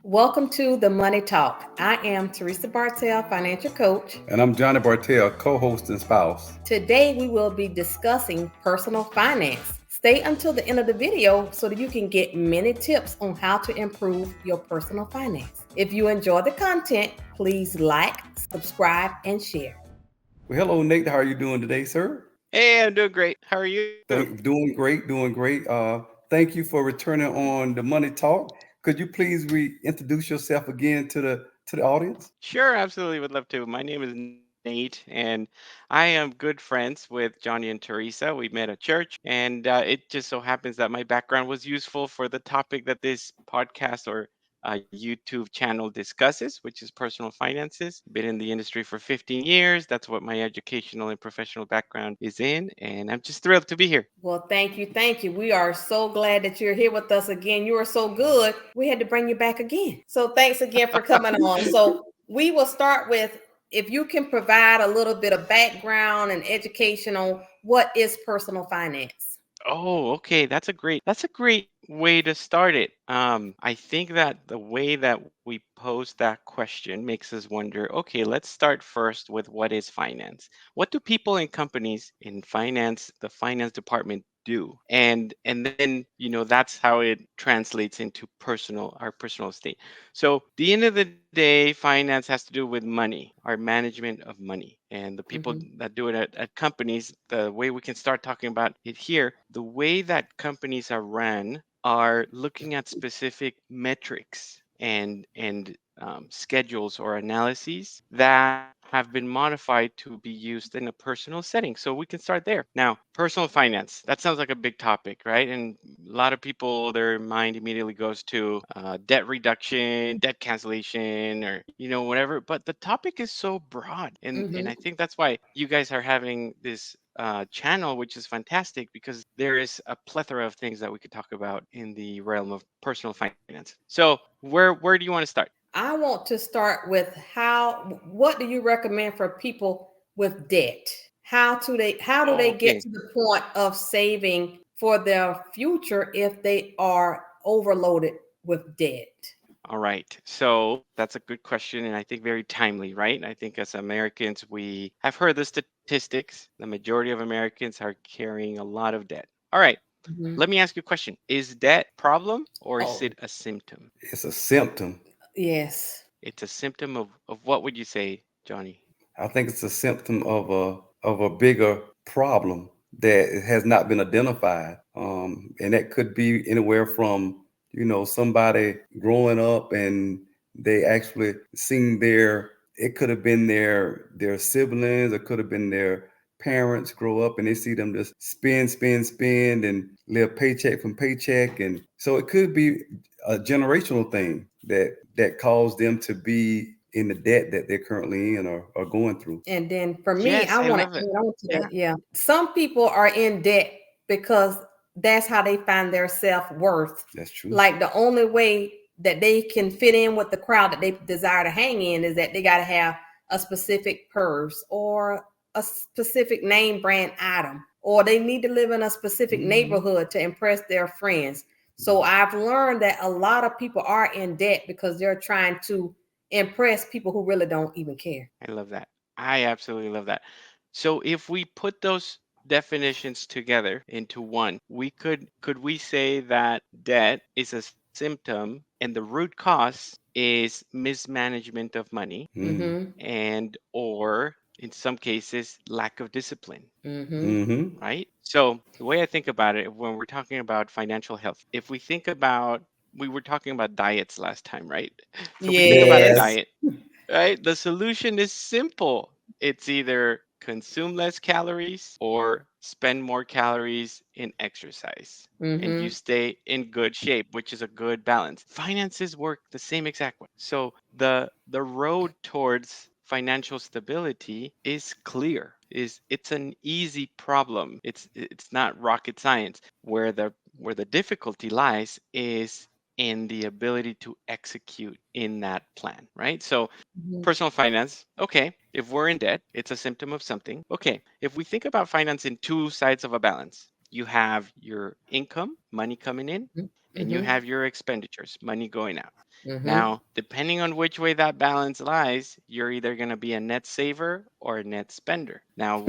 Welcome to the Money Talk. I am Theresa Bartelle, financial coach. And I'm Johnny Bartelle, co host and spouse. Today we will be discussing personal finance. Stay until the end of the video so that you can get many tips on how to improve your personal finance. If you enjoy the content, please like, subscribe, and share. Well, hello, Nate. How are you doing today, sir? Hey, I'm doing great. How are you? Doing great, doing great. Thank you for returning on the Money Talk. Could you please reintroduce yourself again to the audience? Sure, absolutely would love to. My name is Nate, and I am good friends with Johnny and Teresa. We met at church, and it just so happens that my background was useful for the topic that this podcast or YouTube channel discusses, which is personal finances. Been in the industry for 15 years. That's what my educational and professional background is in, and I'm just thrilled to be here. Well, thank you. Thank you. We are so glad that you're here with us again. You are so good. We had to bring you back again. So thanks again for coming on. So we will start with if you can provide a little bit of background and education on what is personal finance. Oh, okay. That's a great way to start it. I think that the way that we pose that question makes us wonder, okay, let's start first with what is finance? What do people and companies in finance, the finance department do? And then, that's how it translates into our personal state. So, the end of the day, finance has to do with money, our management of money. And the people Mhm. that do it at companies, the way we can start talking about it here, the way that companies are run are looking at specific metrics and schedules or analyses that have been modified to be used in a personal setting. So we can start there. Now, personal finance, that sounds like a big topic, right? And a lot of people, their mind immediately goes to debt reduction, debt cancellation, or, whatever. But the topic is so broad. And I Mhm. think that's why you guys are having this channel, which is fantastic because there is a plethora of things that we could talk about in the realm of personal finance. So where do you want to start? I want to start with what do you recommend for people with debt? How do they get Okay. to the point of saving for their future if they are overloaded with debt? All right. So that's a good question, and I think very timely, right? I think as Americans, we have heard the statistics. The majority of Americans are carrying a lot of debt. All right. Mhm. Let me ask you a question. Is debt a problem or is Oh, it a symptom? It's a symptom. yes. It's a symptom of what would you say, Johnny? I think it's a symptom of a bigger problem that has not been identified, and that could be anywhere from somebody growing up and they actually seen their it could have been their siblings, it could have been their parents grow up and they see them just spend and live paycheck from paycheck, and so it could be a generational thing that caused them to be in the debt that they're currently in or going through. And then for me, Yes, I I want to love it. add on to Yeah. that. Yeah. Some people are in debt because that's how they find their self-worth. That's true. Like the only way that they can fit in with the crowd that they desire to hang in is that they got to have a specific purse or a specific name brand item, or they need to live in a specific Mhm. neighborhood to impress their friends. So I've learned that a lot of people are in debt because they're trying to impress people who really don't even care. I love that. I absolutely love that. So if we put those definitions together into one, could we say that debt is a symptom and the root cause is mismanagement of money Mm. Mm-hmm. and or in some cases lack of discipline, Mm-hmm. Mhm. right? So the way I think about it when we're talking about financial health, if we think about we were talking about diets last time, right? So if we think about a Yes. Yes. diet, right? The solution is simple. It's either consume less calories or spend more calories in exercise. And you Mm-hmm. stay in good shape, which is a good balance. Finances work the same exact way. So the road towards financial stability is clear. It's an easy problem. It's not rocket science. Where the difficulty lies is in the ability to execute in that plan, right? So Mm-hmm. personal finance, okay, if we're in debt, it's a symptom of something. Okay, if we think about finance in two sides of a balance, you have your income, money coming in, and you Mm-hmm. have your expenditures, money going out. Mm-hmm. Now, depending on which way that balance lies, you're either going to be a net saver or a net spender. Now,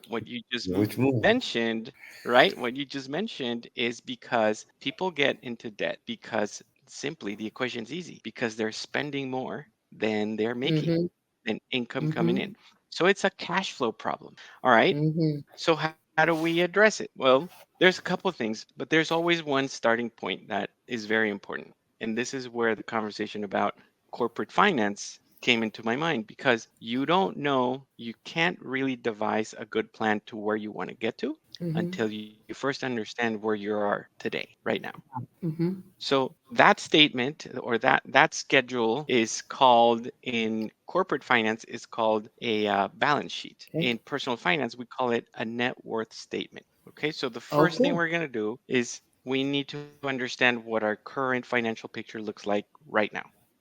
what you just Which one? mentioned, right? What you just mentioned is because people get into debt because simply the equation's easy because they're spending more than they're making, Mm-hmm. than income coming in. Mm-hmm. So it's a cash flow problem. All right. Mm-hmm. So how do we address it? Well, there's a couple of things, but there's always one starting point that is very important. And this is where the conversation about corporate finance came into my mind because you don't know, you can't really devise a good plan to where you want to get to Mm-hmm. until you first understand where you are today, right now. Mm-hmm. So that statement or that schedule is called in corporate finance is called a balance sheet. Okay. In personal finance, we call it a net worth statement. Okay, so the Oh, first thing cool. we're going to do is we need to understand what our current financial picture looks like right now,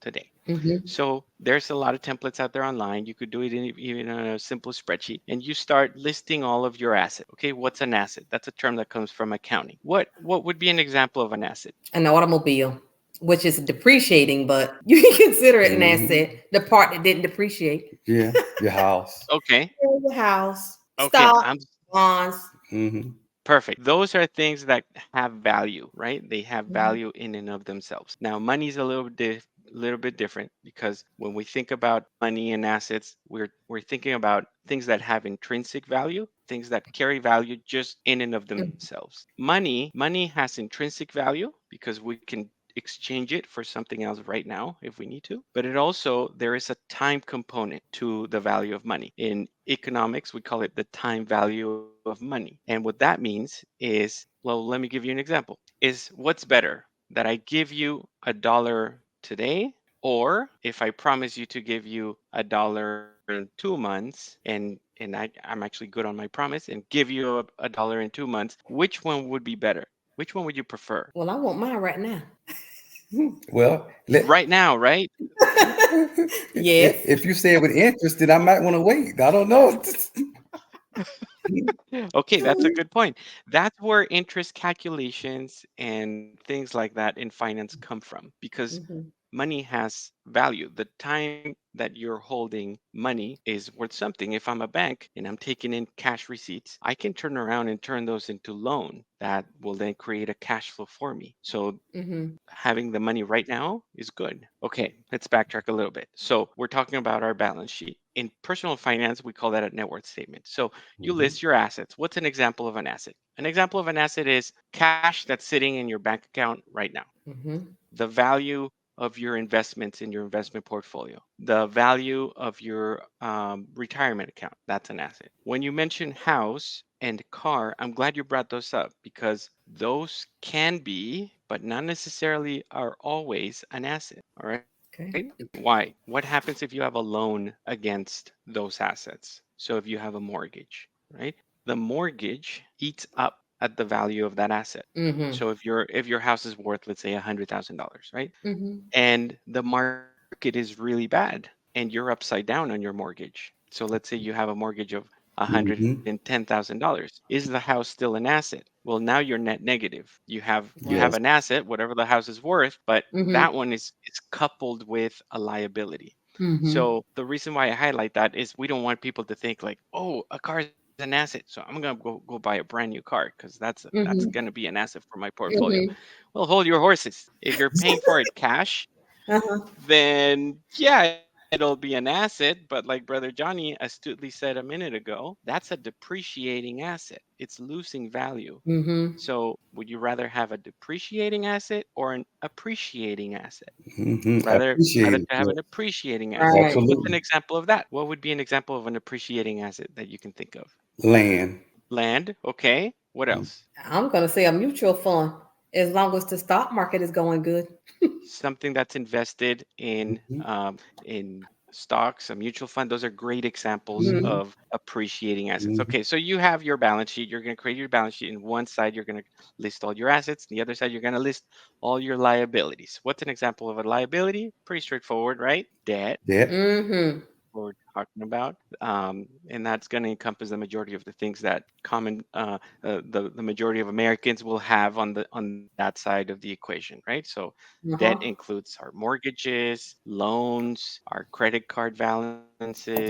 today. Mm-hmm. So there's a lot of templates out there online. You could do it in even on a simple spreadsheet, and you start listing all of your assets. Okay, what's an asset? That's a term that comes from accounting. What would be an example of an asset? An automobile, which is depreciating, but you can consider it an Hmm. asset. The part that didn't depreciate. Yeah, your house. Okay, Your house, okay, stock, I'm bonds. Hmm. perfect. Those are things that have value, right? They have Mhm. value in and of themselves. Now, money's a little bit different because when we think about money and assets, we're thinking about things that have intrinsic value, things that carry value just in and of themselves. Money has intrinsic value because we can exchange it for something else right now if we need to. But it also there is a time component to the value of money. In economics, we call it the time value of money. And what that means is, well, let me give you an example. Is what's better that I give you $1 today, or if I promise you to give you $1 in 2 months, and I'm actually good on my promise and give you a dollar in 2 months, which one would be better? Which one would you prefer? Well, I want mine right now. Well, Right now, right? Yes. if you say it with interest, then I might want to wait. I don't know. Okay, that's a good point. That's where interest calculations and things like that in finance come from because Mhm. money has value. The time that you're holding money is worth something. If I'm a bank and I'm taking in cash receipts, I can turn around and turn those into loan that will then create a cash flow for me. So Mhm. having the money right now is good. Okay, let's backtrack a little bit. So we're talking about our balance sheet. In personal finance, we call that a net worth statement. So you Mhm. list your assets. What's an example of an asset? An example of an asset is cash that's sitting in your bank account right now, Mhm. the value of your investments in your investment portfolio, the value of your retirement account. That's an asset. When you mention house and car, I'm glad you brought those up because those can be, but not necessarily are always an asset. All right. Okay. Why? What happens if you have a loan against those assets? So if you have a mortgage, right? The mortgage eats up at the value of that asset. Mhm. So if your house is worth, let's say, $100,000, right? Mhm. And the market is really bad and you're upside down on your mortgage. So let's say you have a mortgage of Mhm. $110,000. Is the house still an asset? Well, now you're net negative. You have Yes. Wow. an asset, whatever the house is worth, but Mhm. that one is coupled with a liability. Mhm. So the reason why I highlight that is we don't want people to think like, oh, a car is an asset, so I'm gonna go buy a brand new car because that's gonna Mhm. be an asset for my portfolio. Mhm. Well, hold your horses. If you're paying for it cash, Uh-huh. then yeah, it'll be an asset. But like Brother Johnny astutely said a minute ago, that's a depreciating asset. It's losing value. Mhm. So would you rather have a depreciating asset or an appreciating asset? I Rather appreciate it. to have Yeah, an appreciating asset. Right. What's an absolutely. example of that? What would be an example of an appreciating asset that you can think of? Land. Land, okay. What else? I'm gonna say a mutual fund, as long as the stock market is going good. Something that's invested Mhm. in stocks, a mutual fund. Those are great examples Mhm. Mhm. of appreciating assets. Mhm. Okay, so you have your balance sheet. You're going to create your balance sheet. In one side, you're going to list all your assets. The other side, you're going to list all your liabilities. What's an example of a liability? Pretty straightforward, right? Debt. That. Mhm. what we're talking about, and that's going to encompass the majority of the things that the majority of Americans will have on that side of the equation, right? So debt Uh-huh. includes our mortgages, loans, our credit card balances,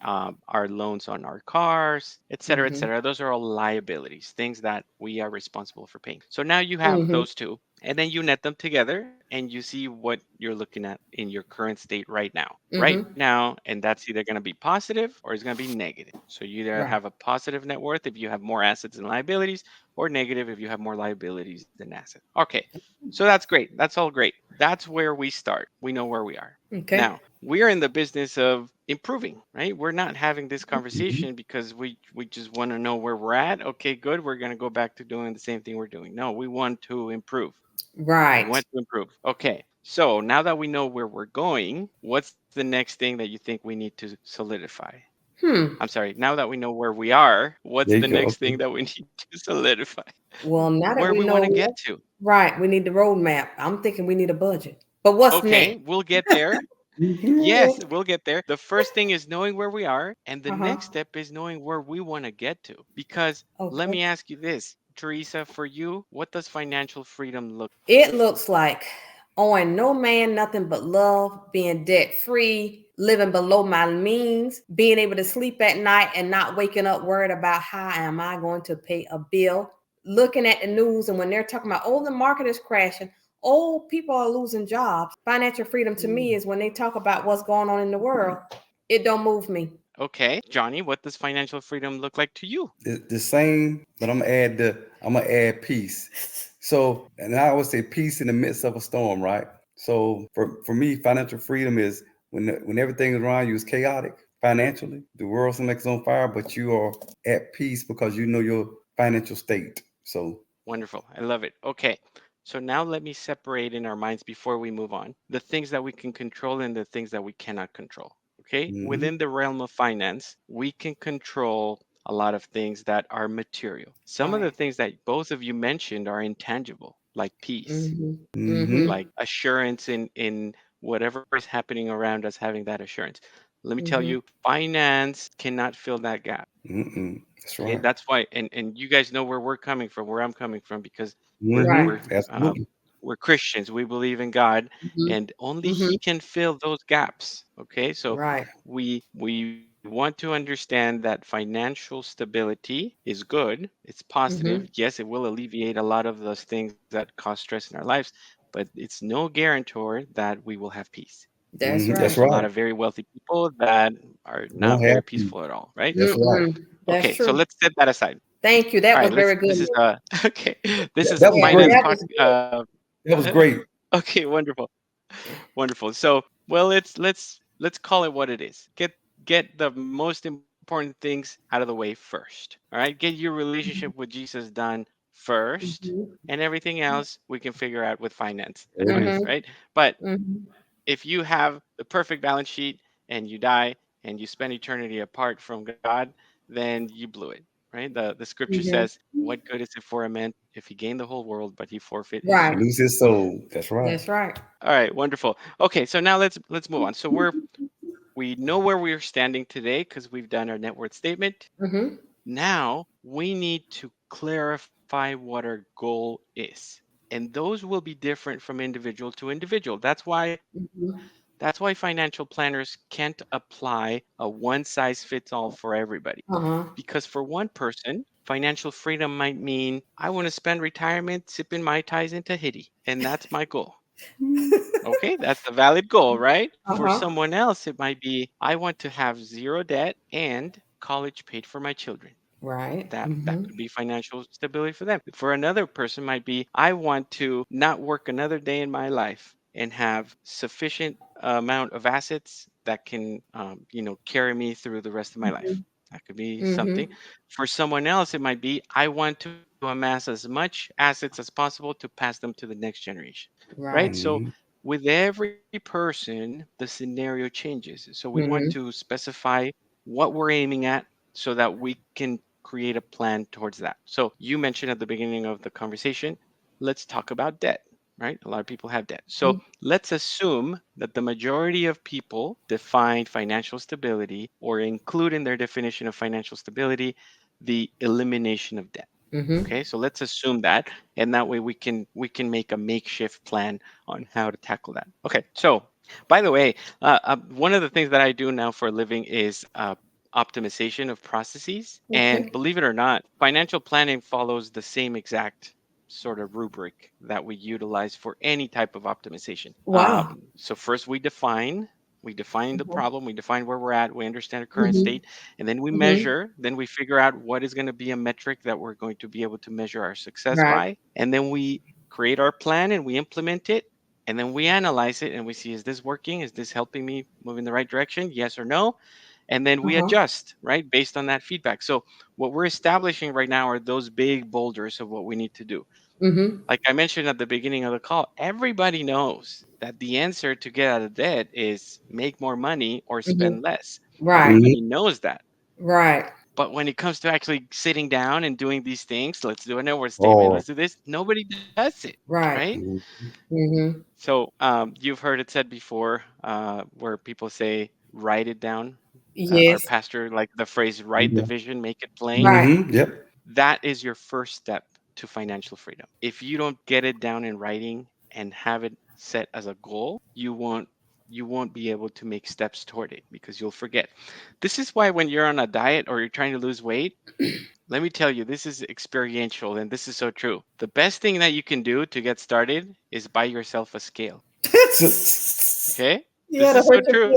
our loans on our cars, et cetera, et cetera. Mm-hmm. Those are all liabilities, things that we are responsible for paying. So now you have Mm-hmm. those two, and then you net them together and you see what you're looking at in your current state right now. Right Mm-hmm. now, and that's either going to be positive or it's going to be negative. So you either Right. have a positive net worth if you have more assets and liabilities, or negative if you have more liabilities than assets. Okay, so that's great. That's all great. That's where we start. We know where we are. Okay. Now, we're in the business of improving, right? We're not having this Mhm. conversation because we just want to know where we're at. Okay, good. We're going to go back to doing the same thing we're doing. No, we want to improve. We Right. want to improve. Okay. So now that we know where we're going, what's the next thing that you think we need to solidify? Hmm. I'm sorry. Now that we know where we are, what's There you the go. next Okay. thing that we need to solidify? Well, now that Where we we want to know, get to. right, we need the roadmap. I'm thinking we need a budget. But what's Okay, next? we'll get there. Mhm. Yes, we'll get there. The first thing is knowing where we are, and the Uh-huh. next step is knowing where we want to get to. Because let Okay. me ask you this, Teresa, for you, what does financial freedom look like? It looks like owing no man nothing but love, being debt free, living below my means, being able to sleep at night and not waking up worried about how am I going to pay a bill. Looking at the news and when they're talking about, oh, the market is crashing, oh, people are losing jobs. Financial freedom to me is when they talk about what's going on in the world, it don't move me. Okay, Johnny, what does financial freedom look like to you? The same, but I'm gonna add peace. So, and I always say peace in the midst of a storm, right? So for me, financial freedom is when everything around you is chaotic financially, the world seems like it's on fire, but you are at peace because you know your financial state. So, Wonderful. I love it. Okay. So now let me separate in our minds before we move on the things that we can control and the things that we cannot control. Okay. mhm, Within the realm of finance, we can control a lot of things that are material. Some of the Right. things that both of you mentioned are intangible, like peace, Mm-hmm. mhm, Mm-hmm. like assurance in whatever is happening around us, having that assurance. Let me tell Mm-hmm. you, finance cannot fill that gap. that's Okay, right. that's why, and you guys know where we're coming from, where I'm coming from, because we're Right. we're Mhm, absolutely. we're Christians. We believe in God, Mm-hmm. and only Mm-hmm. He can fill those gaps. Okay, so Right. we want to understand that financial stability is good. It's positive. Mm-hmm. Yes, it will alleviate a lot of those things that cause stress in our lives, but it's no guarantor that we will have peace. That's There's That's right. a lot right. of very wealthy people that are not Don't very have peace. peaceful at all, right? That's right. Mm-mm. That's Okay, so true. let's set that aside. Thank you. All That right, was let's. very good. This is okay. This is a That was Yeah, finance great. that pod. was good. That was great. Okay, wonderful, wonderful. So, well, let's call it what it is. Get the most important things out of the way first. All right, get your relationship with Jesus done first, Mm-hmm. and everything else we can figure out with finance advice, Amen. Mm-hmm. right? But Mm-hmm. if you have the perfect balance sheet and you die and you spend eternity apart from God, then you blew it, right? The scripture says, Mm-hmm. "What good is it for a man if he gained the whole world but he forfeit his Right. soul?" Lose his soul. That's right. That's right. All right, wonderful. Okay, so now let's move on. So we know where we are standing today because we've done our net worth statement. Mm-hmm. Now we need to clarify what our goal is. And those will be different from individual to individual. Mm-hmm. That's why financial planners can't apply a one size fits all for everybody. Uh-huh. Because for one person, financial freedom might mean I want to spend retirement sipping Mai Tais in Tahiti, and that's my goal. Okay, that's a valid goal, right? For Uh-huh. someone else, it might be I want to have zero debt and college paid for my children. Right. That Mm-hmm. could be financial stability for them. For another person might be I want to not work another day in my life and have sufficient amount of assets that can carry me through the rest of my life. That could be something. Mm-hmm. For someone else, it might be I want to amass as much assets as possible to pass them to the next generation. Right? Right. So Mhm. with every person, the scenario changes. So we want to Mm-hmm. specify what we're aiming at so that we can create a plan towards that. So you mentioned at the beginning of the conversation, let's talk about debt. right? A lot of people have debt. So Mhm. let's assume that the majority of people define financial stability or include in their definition of financial stability the elimination of debt. Mhm. Okay, so let's assume that, and that way we can make a makeshift plan on how to tackle that. Okay, so by the way, one of the things that I do now for a living is optimization of processes, and Okay. believe it or not, financial planning follows the same exact sort of rubric that we utilize for any type of optimization. Wow. So first we define the Mhm. problem, we define where we're at, we understand our current Mhm. state, and then we Mhm. measure, then we figure out what is going to be a metric that we're going to be able to measure our success Right. by, and then we create our plan and we implement it, and then we analyze it and we see, is this working, is this helping me move in the right direction, yes or no, and then we Uh-huh. adjust, right, based on that feedback. So what we're establishing right now are those big boulders of what we need to do. Mhm. Like I mentioned at the beginning of the call, everybody knows that the answer to get out of debt is make more money or Mhm. spend less. Right. Mhm. Everybody knows that. Right. But when it comes to actually sitting down and doing these things, let's do a network statement, Oh. let's do this, nobody does it, right? Right. Mhm. Mhm. So you've heard it said before where people say, write it down. Our Yes. pastor, like the phrase, write the Yeah. vision, make it plain. Right. Mhm. Yep. That is your first step to financial freedom. If you don't get it down in writing and have it set as a goal, you won't be able to make steps toward it because you'll forget. This is why when you're on a diet or you're trying to lose weight, let me tell you, this is experiential and this is so true. The best thing that you can do to get started is buy yourself a scale. Okay? Yeah, This to is so hurt your true.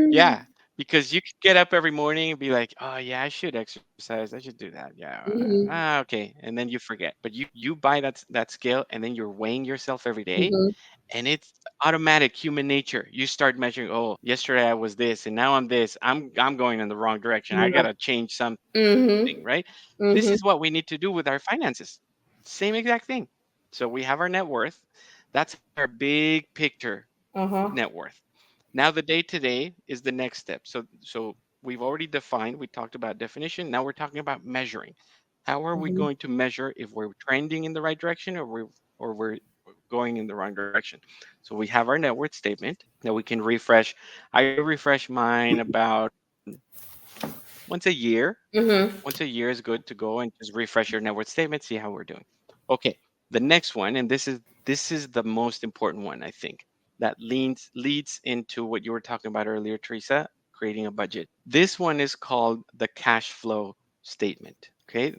Yeah, feelings. because you could get up every morning and be like, "Oh yeah, I should exercise. I should do that. Yeah, Mhm. okay," and then you forget. But you buy that scale, and then you're weighing yourself every day, Mhm. and it's automatic human nature. You start measuring. Oh, yesterday I was this, and now I'm this. I'm going in the wrong direction. I Right. gotta change something, right? Mhm. This is what we Mhm. need to do with our finances. Same exact thing. So we have our net worth. That's our big picture Uh-huh. net worth. Now the day to day is the next step. So we've already defined, we talked about definition. Now we're talking about measuring. How are we Mhm. going to measure if we're trending in the right direction or we're going in the wrong direction? So we have our net worth statement that we can refresh. I refresh mine about once a year. Mhm. Once a year is good to go and just refresh your net worth statement, see how we're doing. Okay, the next one, and this is the most important one, I think, that leads into what you were talking about earlier, Teresa, creating a budget. This one is called the cash flow statement. Okay,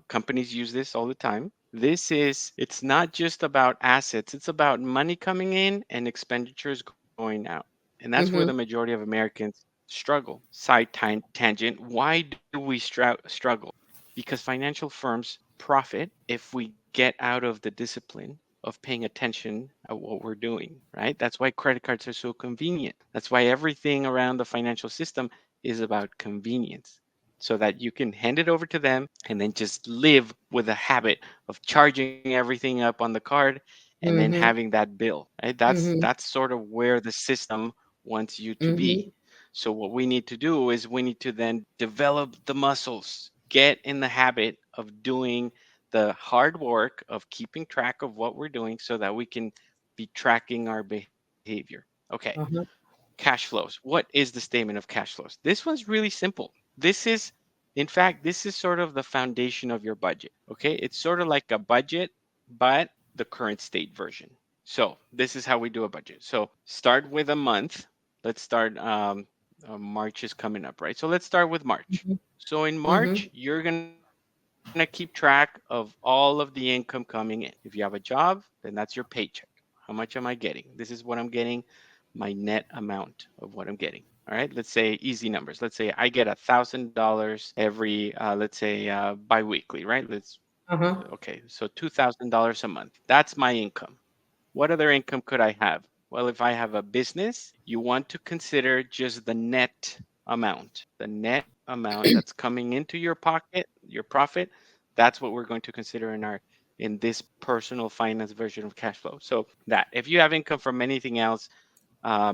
companies use this all the time. It's not just about assets, it's about money coming in and expenditures going out. And that's where the Mhm. majority of Americans struggle. Side tangent, why do we struggle? Because financial firms profit if we get out of the discipline of paying attention at what we're doing, right? That's why credit cards are so convenient. That's why everything around the financial system is about convenience, so that you can hand it over to them and then just live with a habit of charging everything up on the card and then Mhm. having that bill, right? That's Mhm. sort of where the system wants you to be. Mhm. So what we need to do is we need to then develop the muscles, get in the habit of doing the hard work of keeping track of what we're doing so that we can be tracking our behavior. Okay. Uh-huh. Cash flows. What is the statement of cash flows? This one's really simple. In fact, this is sort of the foundation of your budget. Okay. It's sort of like a budget, but the current state version. So this is how we do a budget. So start with a month. Let's start. March is coming up, right? So let's start with March. Mhm. So in Mhm. March, you're gonna keep track of all of the income coming in. If you have a job, then that's your paycheck. How much am I getting? This is what I'm getting, my net amount of what I'm getting. All right. Let's say easy numbers. Let's say I get $1,000 every, let's say biweekly, right? Uh-huh. Okay. So $2,000 a month. That's my income. What other income could I have? Well, if I have a business, you want to consider just the net amount that's coming into your pocket, your profit. That's what we're going to consider in this personal finance version of cash flow. So that if you have income from anything else,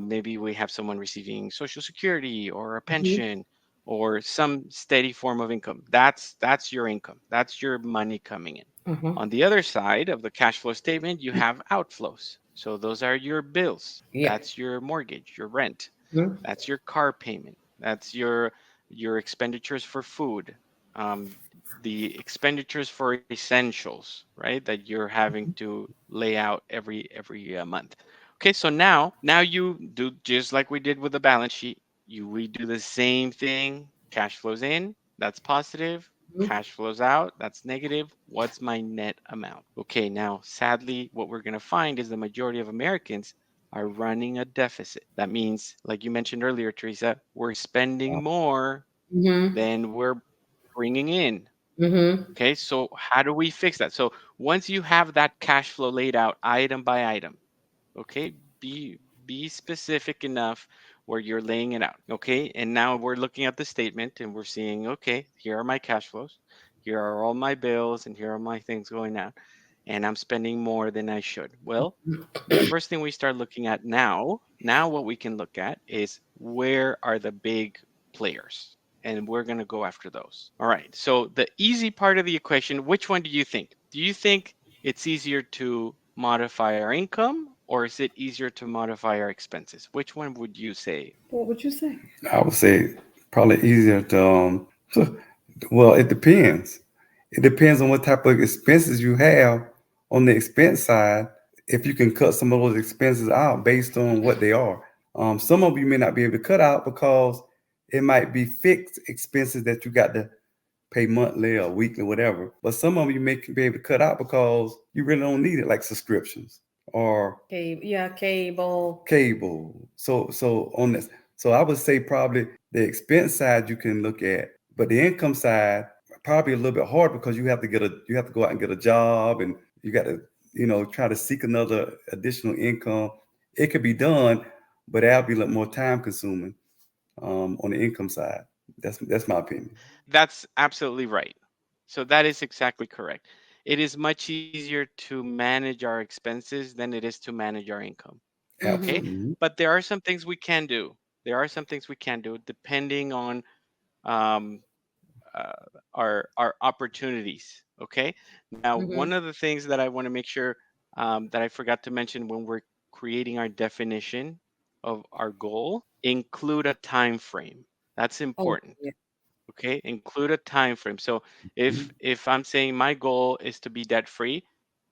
maybe we have someone receiving Social Security or a Mhm. pension or some steady form of income. That's your income. That's your money coming in. Uh-huh. On the other side of the cash flow statement, you have outflows. So those are your bills. Yeah. That's your mortgage, your rent. Mhm. That's your car payment. That's your expenditures for food. Um, the expenditures for essentials, right? That you're having to lay out every month. Okay, so now you do just like we did with the balance sheet. We do the same thing. Cash flows in, that's positive. Mhm. Cash flows out, that's negative. What's my net amount? Okay, now sadly, what we're going to find is the majority of Americans are running a deficit. That means, like you mentioned earlier, Teresa, we're spending more Mhm. than we're bringing in. Mhm. Okay, so how do we fix that? So once you have that cash flow laid out item by item, okay, be specific enough where you're laying it out. Okay, and now we're looking at the statement and we're seeing, okay, here are my cash flows, here are all my bills, and here are my things going out, and I'm spending more than I should. Well, the first thing we start looking at now what we can look at is where are the big players, and we're going to go after those. All right, so the easy part of the equation, which one do you think it's easier to modify our income, or is it easier to modify our expenses? Which one would you say? What would you say? I would say probably easier to well, it depends. It depends on what type of expenses you have on the expense side. If you can cut some of those expenses out based on what they are. Some of you may not be able to cut out because it might be fixed expenses that you got to pay monthly or weekly, whatever. But some of you may be able to cut out because you really don't need it, like subscriptions or Cable. Yeah, cable. cable. So on this, so I would say probably the expense side you can look at, but the income side probably a little bit hard because you have to go out and get a job and you got to try to seek another additional income. It could be done, but that'll be a little more time consuming on the income side. That's my opinion. That's absolutely right. So that is exactly correct. It is much easier to manage our expenses than it is to manage our income. Okay? Mhm. Absolutely. But there are some things we can do. There are some things we can do depending on um, uh, our opportunities. Okay. Now, one Mhm. of the things that I want to make sure that I forgot to mention when we're creating our definition of our goal, include a time frame. That's Oh, important. yeah. Okay, include a time frame. So if I'm saying my goal is to be debt free,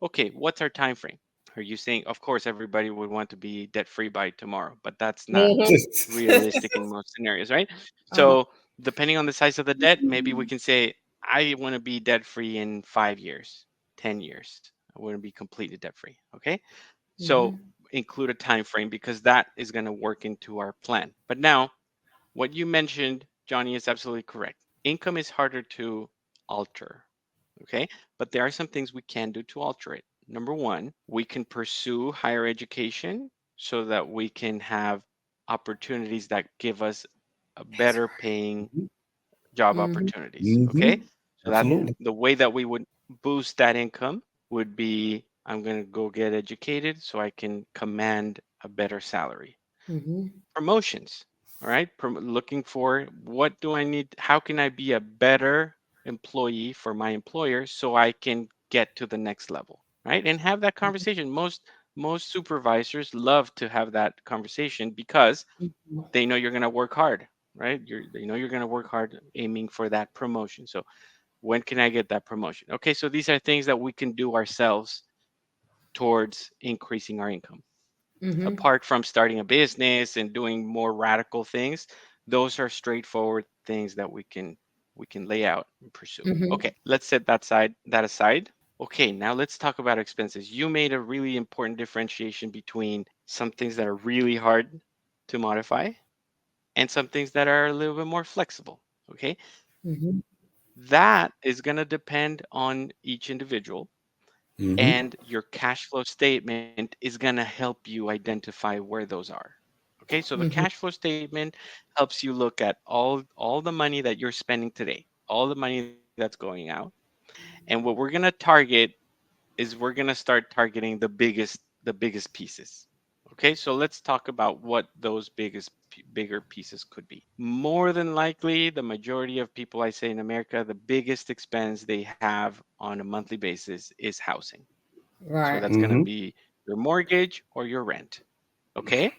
okay, what's our time frame? Are you saying, of course, everybody would want to be debt free by tomorrow, but that's not Mhm. realistic in most scenarios, right? Uh-huh. So depending on the size of the debt, maybe we can say I want to be debt free in 5 years, 10 years. I want to be completely debt free. Okay. So Mhm. include a time frame because that is going to work into our plan. But now what you mentioned, Johnny, is absolutely correct. Income is harder to alter, okay? But there are some things we can do to alter it. Number one, we can pursue higher education so that we can have opportunities that give us a That's better paying right. job Mhm. opportunities, Mm-hmm. okay? So that Absolutely. the way that we would boost that income would be I'm going to go get educated so I can command a better salary. Mhm. Promotions. All right. Looking for what do I need? How can I be a better employee for my employer so I can get to the next level? Right. And have that conversation. Most supervisors love to have that conversation because Mhm. they know you're going to work hard. Right. They know you're going to work hard aiming for that promotion. So when can I get that promotion? Okay. So these are things that we can do ourselves towards increasing our income Mhm. apart from starting a business and doing more radical things. Those are straightforward things that we can lay out and pursue. Mhm. Okay, let's set that aside. Okay, now let's talk about expenses. You made a really important differentiation between some things that are really hard to modify and some things that are a little bit more flexible. Okay, Mhm. that is going to depend on each individual, Mm-hmm. and your cash flow statement is going to help you identify where those are. Okay, so the Mhm. cash flow statement helps you look at all the money that you're spending today, all the money that's going out. And what we're going to target is we're going to start targeting the biggest pieces. Okay? Okay, so let's talk about what those bigger pieces could be. More than likely, the majority of people I say in America, the biggest expense they have on a monthly basis is housing. So Right. that's going to Mm-hmm. be your mortgage or your rent. Okay,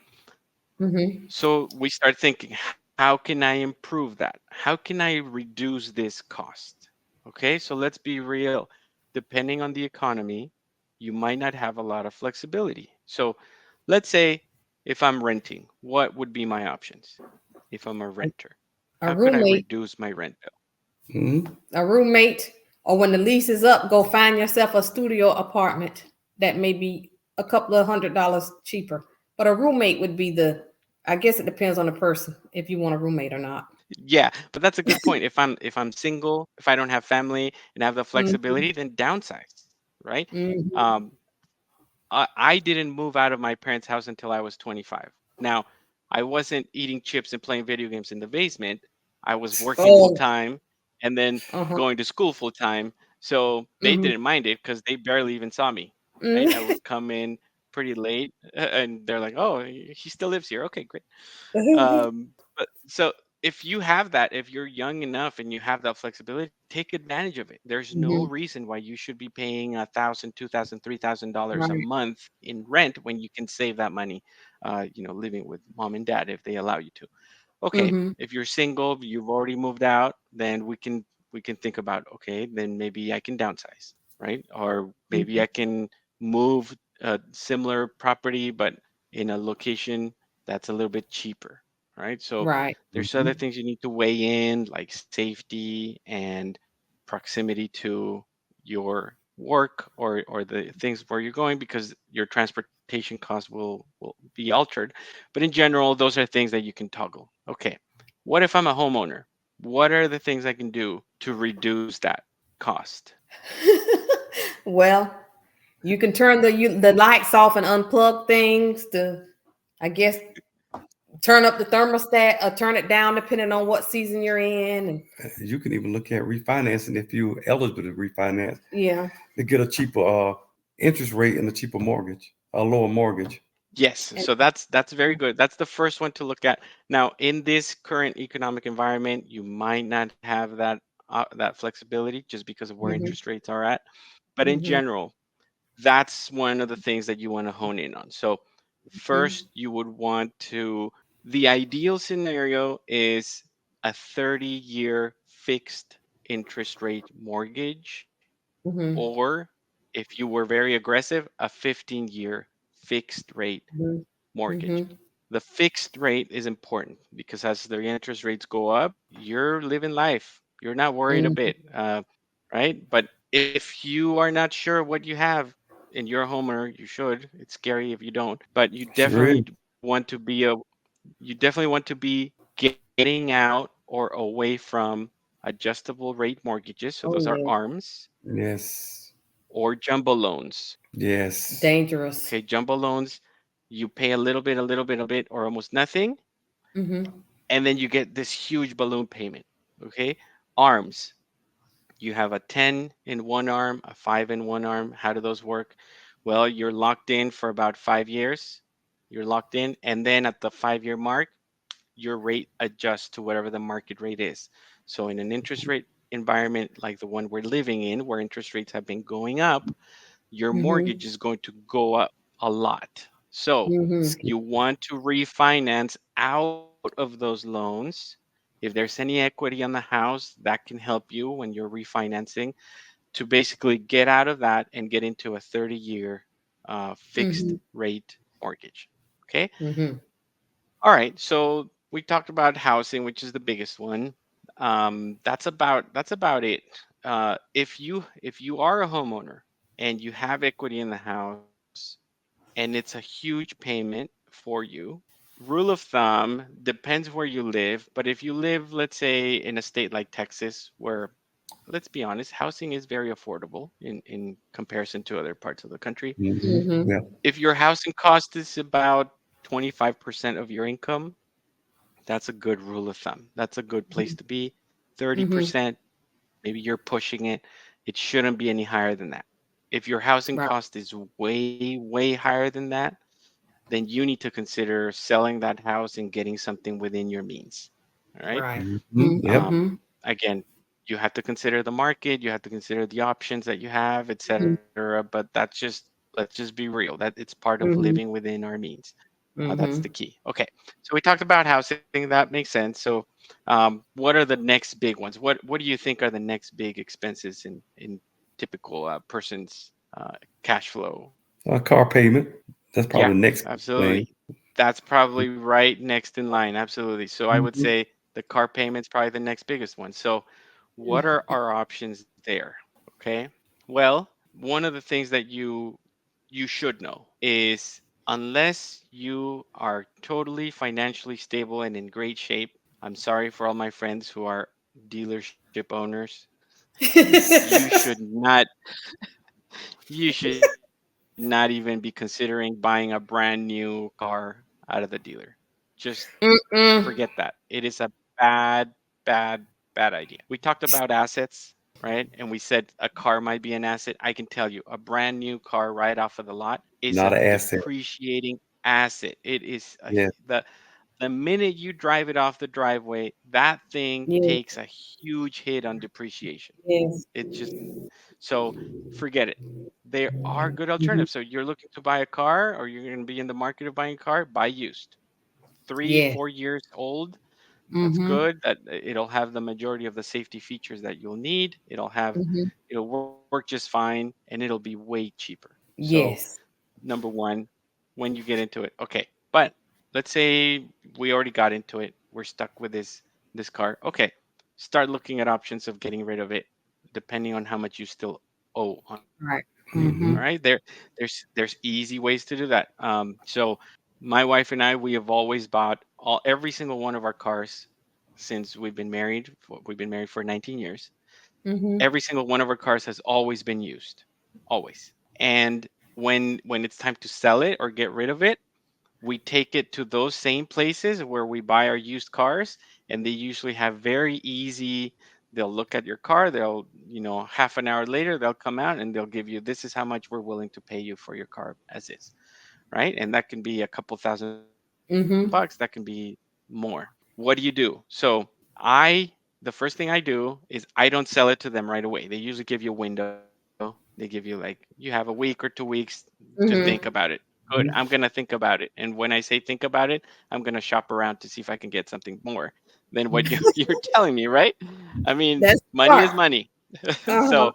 Mm-hmm. so we start thinking, how can I improve that? How can I reduce this cost? Okay, so let's be real. Depending on the economy, you might not have a lot of flexibility. So let's say if I'm renting, what would be my options if I'm a renter? A How could I roommate, reduce my rent bill? Mm-hmm. a roommate, or when the lease is up, go find yourself a studio apartment that may be a couple of $100 cheaper. But a roommate would be I guess it depends on the person if you want a roommate or not. Yeah, but that's a good point. If I'm single, if I don't have family and have the Mm-hmm. flexibility, then downsize, right? Mm-hmm. Um, I didn't move out of my parents' house until I was 25. Now, I wasn't eating chips and playing video games in the basement. I was working full Oh, time and then uh-huh. going to school full time. So they Mm-hmm. didn't mind it because they barely even saw me, right? I would come in pretty late and they're like, oh, he still lives here. Okay, great. But so if you have that, if you're young enough and you have that flexibility, take advantage of it. There's no Mm-hmm. reason why you should be paying $1,000, $2,000, $3,000 a Right. month in rent when you can save that money, living with mom and dad if they allow you to. Okay, Mm-hmm. if you're single, you've already moved out, then we can think about, okay, then maybe I can downsize, right? Or maybe Mm-hmm. I can move a similar property but in a location that's a little bit cheaper, right? So Right. there's other things you need to weigh in, like safety and proximity to your work or the things where you're going, because your transportation costs will be altered. But in general, those are things that you can toggle. Okay, what if I'm a homeowner? What are the things I can do to reduce that cost? Well, you can turn the lights off and unplug things to, I guess, turn up the thermostat or turn it down depending on what season you're in. And You can even look at refinancing if you're eligible to refinance yeah. to get a cheaper interest rate and a cheaper mortgage, a lower mortgage. Yes, And, so that's very good. That's the first one to look at. Now, in this current economic environment, you might not have that flexibility just because of where mm-hmm. interest rates are at. But in Mm-hmm. general, that's one of the things that you want to hone in on. So, first, you would want to, the ideal scenario is a 30-year fixed interest rate mortgage, Mm-hmm. or if you were very aggressive, a 15-year fixed rate mortgage. Mm-hmm. The fixed rate is important because as the interest rates go up, you're living life. You're not worried a Mm-hmm. bit, right? But if you are not sure what you have in your homeowner, you should. It's scary if you don't, but Sure is. you definitely want to be getting out or away from adjustable rate mortgages. So those Oh are yeah. ARMs Yes. or jumbo loans. Yes. Dangerous. Okay, jumbo loans, you pay a little bit, a little bit, a bit, or almost nothing, Mm-hmm. and then you get this huge balloon payment. Okay, arms, you have a 10 in one arm, a 5 in one arm. How do those work? Well, you're locked in for about 5 years. You're locked in, and then at the 5 year mark, your rate adjusts to whatever the market rate is. So, in an interest rate environment like the one we're living in, where interest rates have been going up, your Mm-hmm. mortgage is going to go up a lot. So Mm-hmm. you want to refinance out of those loans. If there's any equity on the house, that can help you when you're refinancing to basically get out of that and get into a 30-year fixed Mm-hmm. rate mortgage. Okay. Mm-hmm. All right. So we talked about housing, which is the biggest one. That's about it. If you are a homeowner and you have equity in the house and it's a huge payment for you, rule of thumb, depends where you live, but if you live, let's say, in a state like Texas, where, let's be honest, housing is very affordable in comparison to other parts of the country. Mm-hmm. Mm-hmm. Yeah. If your housing cost is about 25% of your income, that's a good rule of thumb. That's a good place to be. Mm-hmm. 30%, maybe you're pushing it. It shouldn't be any higher than that. If your housing Right. cost is way, way higher than that, then you need to consider selling that house and getting something within your means. All right. Right. Yep. Um, Again, you have to consider the market, you have to consider the options that you have, etc. But let's just be real. That it's part of living Mm-hmm. within our means. That's the Mm-hmm. key. Okay, so we talked about housing. That makes sense. So, what are the next big ones? What do you think are the next big expenses in typical person's cash flow? Car payment. That's Yeah, probably the next thing. absolutely. That's probably right next in line. Absolutely. So I would Mhm. say the car payment's probably the next biggest one. So what are our options there? Okay. Well, one of the things that you should know is unless you are totally financially stable and in great shape, I'm sorry for all my friends who are dealership owners. You should not you should not even be considering buying a brand new car out of the dealer. Just forget Mm-mm. that. It is a bad, bad, bad idea. We talked about assets, right? And we said a car might be an asset. I can tell you, a brand new car right off of the lot is Not a an asset. depreciating asset. It is Yes. the minute you drive it off the driveway, that thing Yes. takes a huge hit on depreciation. Yes. It just so forget it. There are good Mm-hmm. alternatives. So you're looking to buy a car or you're going to be in the market of buying a car, buy used. Three, Yes. 4 years old. That's Mm-hmm. good. That it'll have the majority of the safety features that you'll need. Mm-hmm. It'll work just fine and it'll be way cheaper. So Yes. number one, when you get into it. Okay. But let's say we already got into it. We're stuck with this car. Okay. Start looking at options of getting rid of it depending on how much you still owe on it. Right. All Hmm. Mm-hmm. right. There's easy ways to do that. So my wife and I, we have always bought every single one of our cars since we've been married. We've been married for 19 years. Mm-hmm. Every single one of our cars has always been used, always. And when it's time to sell it or get rid of it, we take it to those same places where we buy our used cars, and they usually have very easy. They'll look at your car. They'll, half an hour later, they'll come out and they'll give you, this is how much we're willing to pay you for your car as is, right? And that can be a couple $1,000. That can be Mm-hmm. more. What do you do? So I, the first thing I do is I don't sell it to them right away. They usually give you a window. They give you like, you have a week or 2 weeks to think about it. Mm-hmm. Good. I'm going to think about it. And when I say think about it, I'm going to shop around to see if I can get something more than what you're telling me, right? I mean, That's money is smart. money. Uh-huh. So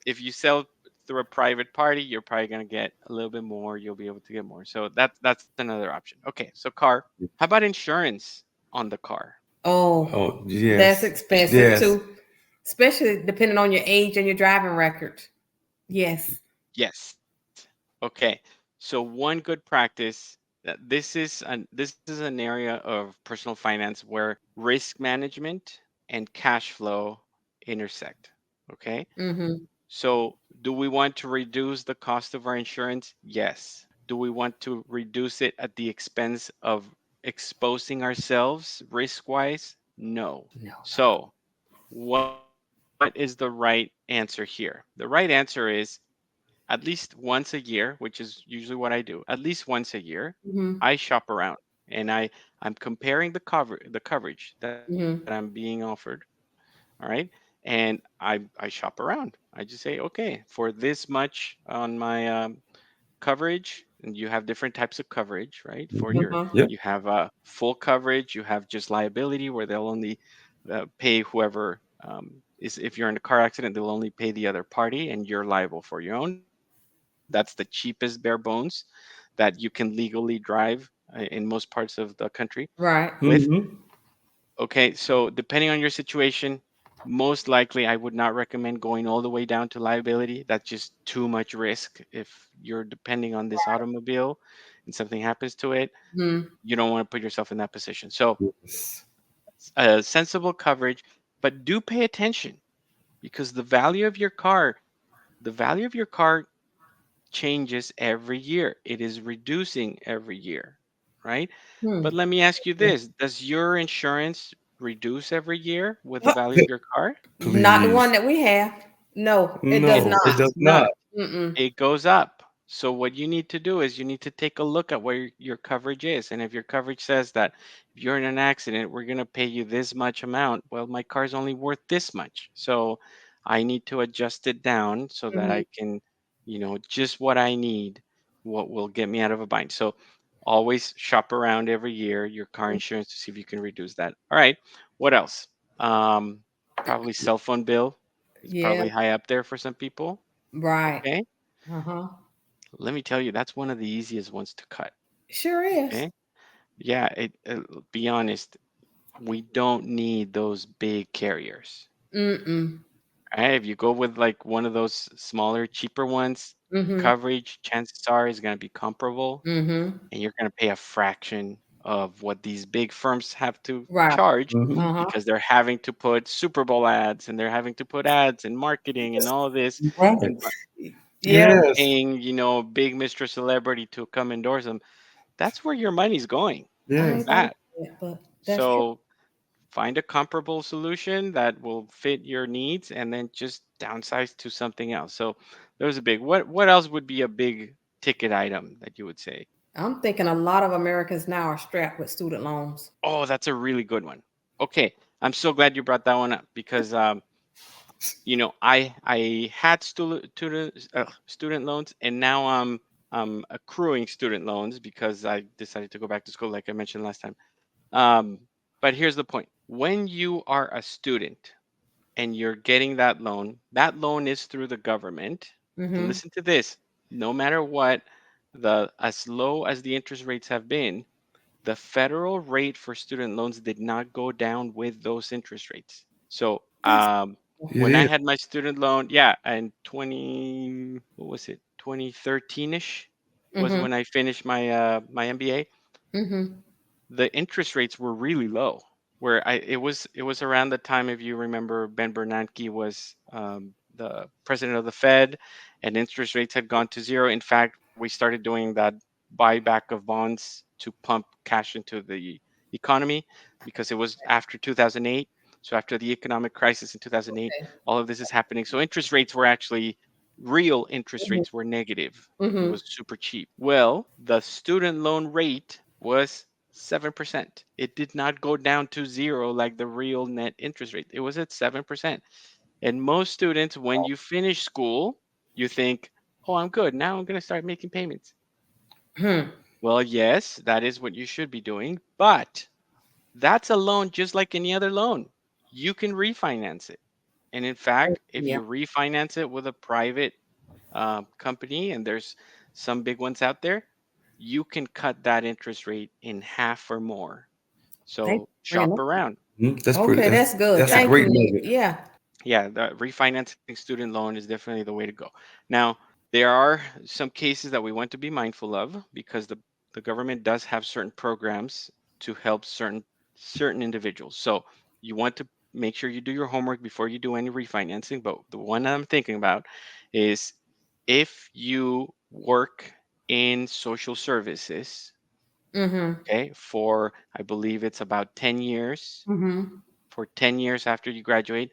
if you sell through a private party, you're probably going to get a little bit more. You'll be able to get more. So that's another option. Okay, so car. How about insurance on the car? Oh, Oh, that's yes. expensive Yes. too, especially depending on your age and your driving record. Yes. Yes. Okay. So one good practice that this is an area of personal finance where risk management and cash flow intersect. Okay. Mm-hmm. So do we want to reduce the cost of our insurance? Yes. Do we want to reduce it at the expense of exposing ourselves risk wise? No. No. So what is the right answer here? The right answer is at least once a year, which is usually what I do. At least once a year, I Mm-hmm. shop around and I'm comparing the coverage that I'm being Mm-hmm. offered. All right. And I shop around. I just say, okay, for this much on my coverage, and you have different types of coverage, right? Hmm. Uh-huh. You Yep. have full coverage, you have just liability where they'll only pay whoever is, if you're in a car accident, they'll only pay the other party and you're liable for your own. That's the cheapest bare bones that you can legally drive in most parts of the country Right. with. Hmm. Okay, so depending on your situation, most likely I would not recommend going all the way down to liability. That's just too much risk. If you're depending on this automobile and something happens to it, Mm-hmm. you don't want to put yourself in that position. So, Yes. sensible coverage, but do pay attention because the value of your car changes every year. It is reducing every year, right? Hmm. But let me ask you this: does your insurance reduce every year with the value of your car? Not the one Please. that we have. No, it does It No, it not. does does not. not. Mm-mm. It goes up. So what you need to do is you need to take a look at where your coverage is. And if your coverage says that if you're in an accident, we're going to pay you this much amount, well, my car's only worth this much. So I need to adjust it down so that Mhm. I can, just what I need, what will get me out of a bind. So always shop around every year your car insurance to see if you can reduce that. All right. What else? Um, Probably cell phone bill is Yeah. probably high up there for some people. Right. Okay. Uh-huh. Let me tell you, that's one of the easiest ones to cut. Sure is. Okay. Yeah. Be honest, we don't need those big carriers. Mm-mm. Right? If you go with like one of those smaller, cheaper ones, Mm-hmm. coverage chances are is going to be comparable, Mm-hmm. and you're going to pay a fraction of what these big firms have to Right. charge Hmm. Uh-huh. because they're having to put Super Bowl ads and they're having to put ads and marketing and all of this, Right. and Yeah. Yes. paying, big Mr. Celebrity to come endorse them. That's where your money's going I with ain't Yes. gonna that. say it, but that's true. So find a comparable solution that will fit your needs and then just downsize to something else. So there's a big what else would be a big ticket item that you would say? I'm thinking a lot of Americans now are strapped with student loans. Oh, that's a really good one. Okay, I'm so glad you brought that one up because I had student loans, and now I'm accruing student loans because I decided to go back to school, like I mentioned last time. Um, but here's the point: when you are a student and you're getting that loan is through the government. And Mm-hmm. listen to this: no matter what, the as low as the interest rates have been, the federal rate for student loans did not go down with those interest rates. So That's It when I is. had my student loan, yeah, in 20, what was it, 2013ish was mm-hmm. when I finished my MBA. Mm-hmm. The interest rates were really low. Where it was around the time, if you remember, Ben Bernanke was the president of the Fed, and interest rates had gone to zero. In fact, we started doing that buyback of bonds to pump cash into the economy because it was after 2008. So after the economic crisis in 2008, Okay. all of this is happening. So interest rates were actually real interest Mm-hmm. rates were negative. It Mm-hmm. was super cheap. Well, the student loan rate was 7%. It did not go down to zero like the real net interest rate. It was at 7%. And most students, when you finish school, you think, oh, I'm good. Now I'm going to start making payments. Hmm. Well, yes, that is what you should be doing. But that's a loan just like any other loan. You can refinance it. And in fact, if Yeah. you refinance it with a private company, and there's some big ones out there, you can cut that interest rate in half or more. Thank you So for bringing shop that up. around. That's pretty. Okay, that's good. That's a Yeah, Thank great you. nugget. Yeah. yeah, the refinancing student loan is definitely the way to go. Now, there are some cases that we want to be mindful of because the government does have certain programs to help certain individuals. So you want to make sure you do your homework before you do any refinancing. But the one I'm thinking about is if you work in social services, Mm-hmm. okay, for I believe it's about 10 years, Mm-hmm. for 10 years after you graduate,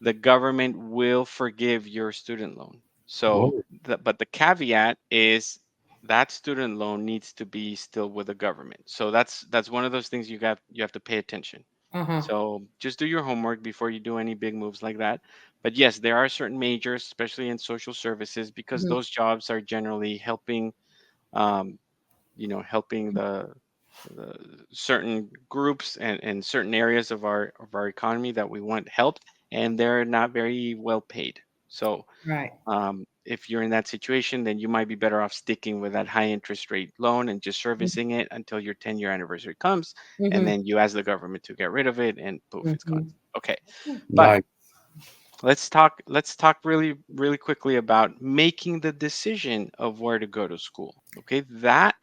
the government will forgive your student loan. So, Oh, but the caveat is that student loan needs to be still with the government. So that's one of those things you have to pay attention. Uh-huh. So just do your homework before you do any big moves like that. But yes, there are certain majors, especially in social services, because Mm-hmm. those jobs are generally helping, um, helping the certain groups and certain areas of our economy that we want helped, and they're not very well paid. So Right. if you're in that situation, then you might be better off sticking with that high interest rate loan and just servicing it until your 10-year anniversary comes, and Mm-hmm. then you ask the government to get rid of it, and poof, it's gone. Mm-hmm. Okay, but nice. let's talk really really quickly about making the decision of where to go to school. Okay, that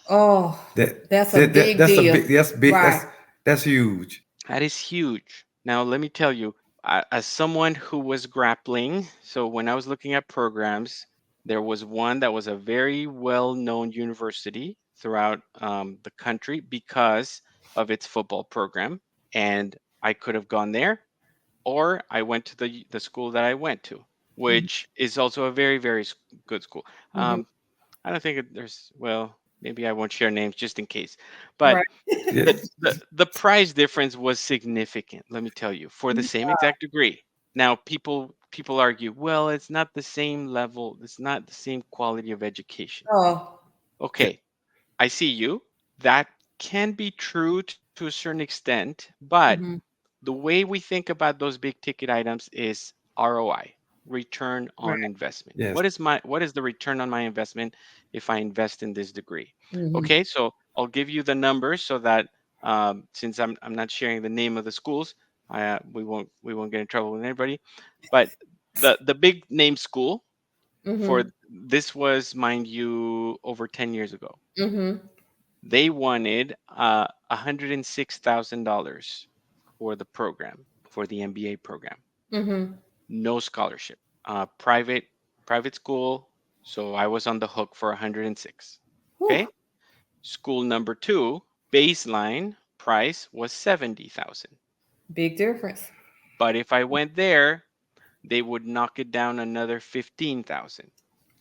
Oh, That, that's a big that's a deal. big. That's big. Right. That's huge. That is huge. Now, let me tell you, as someone who was grappling, so when I was looking at programs, there was one that was a very well known university throughout the country because of its football program. And I could have gone there, or I went to the school that I went to, which is also a very, very good school. Mm-hmm. I don't think there's, well, maybe I won't share names just in case. But Right. Yes. the price difference was significant, let me tell you, for the same exact degree. Now people argue, well, it's not the same level, it's not the same quality of education. Oh. Yeah. Okay, I see you. That can be true to a certain extent, but Mm-hmm. the way we think about those big ticket items is ROI, return on Right. investment. Yes. What is the return on my investment if I invest in this degree? Mm-hmm. Okay, so I'll give you the numbers so that since I'm not sharing the name of the schools, we won't get in trouble with anybody. But the big name school for Mm-hmm. this was, mind you, over 10 years ago. Mm-hmm. They wanted $106,000 for the program, for the MBA program. Mm-hmm. No scholarship. Private school, so I was on the hook for 106. Whew. Okay? School number 2, baseline price was 70,000. Big difference. But if I went there, they would knock it down another 15,000,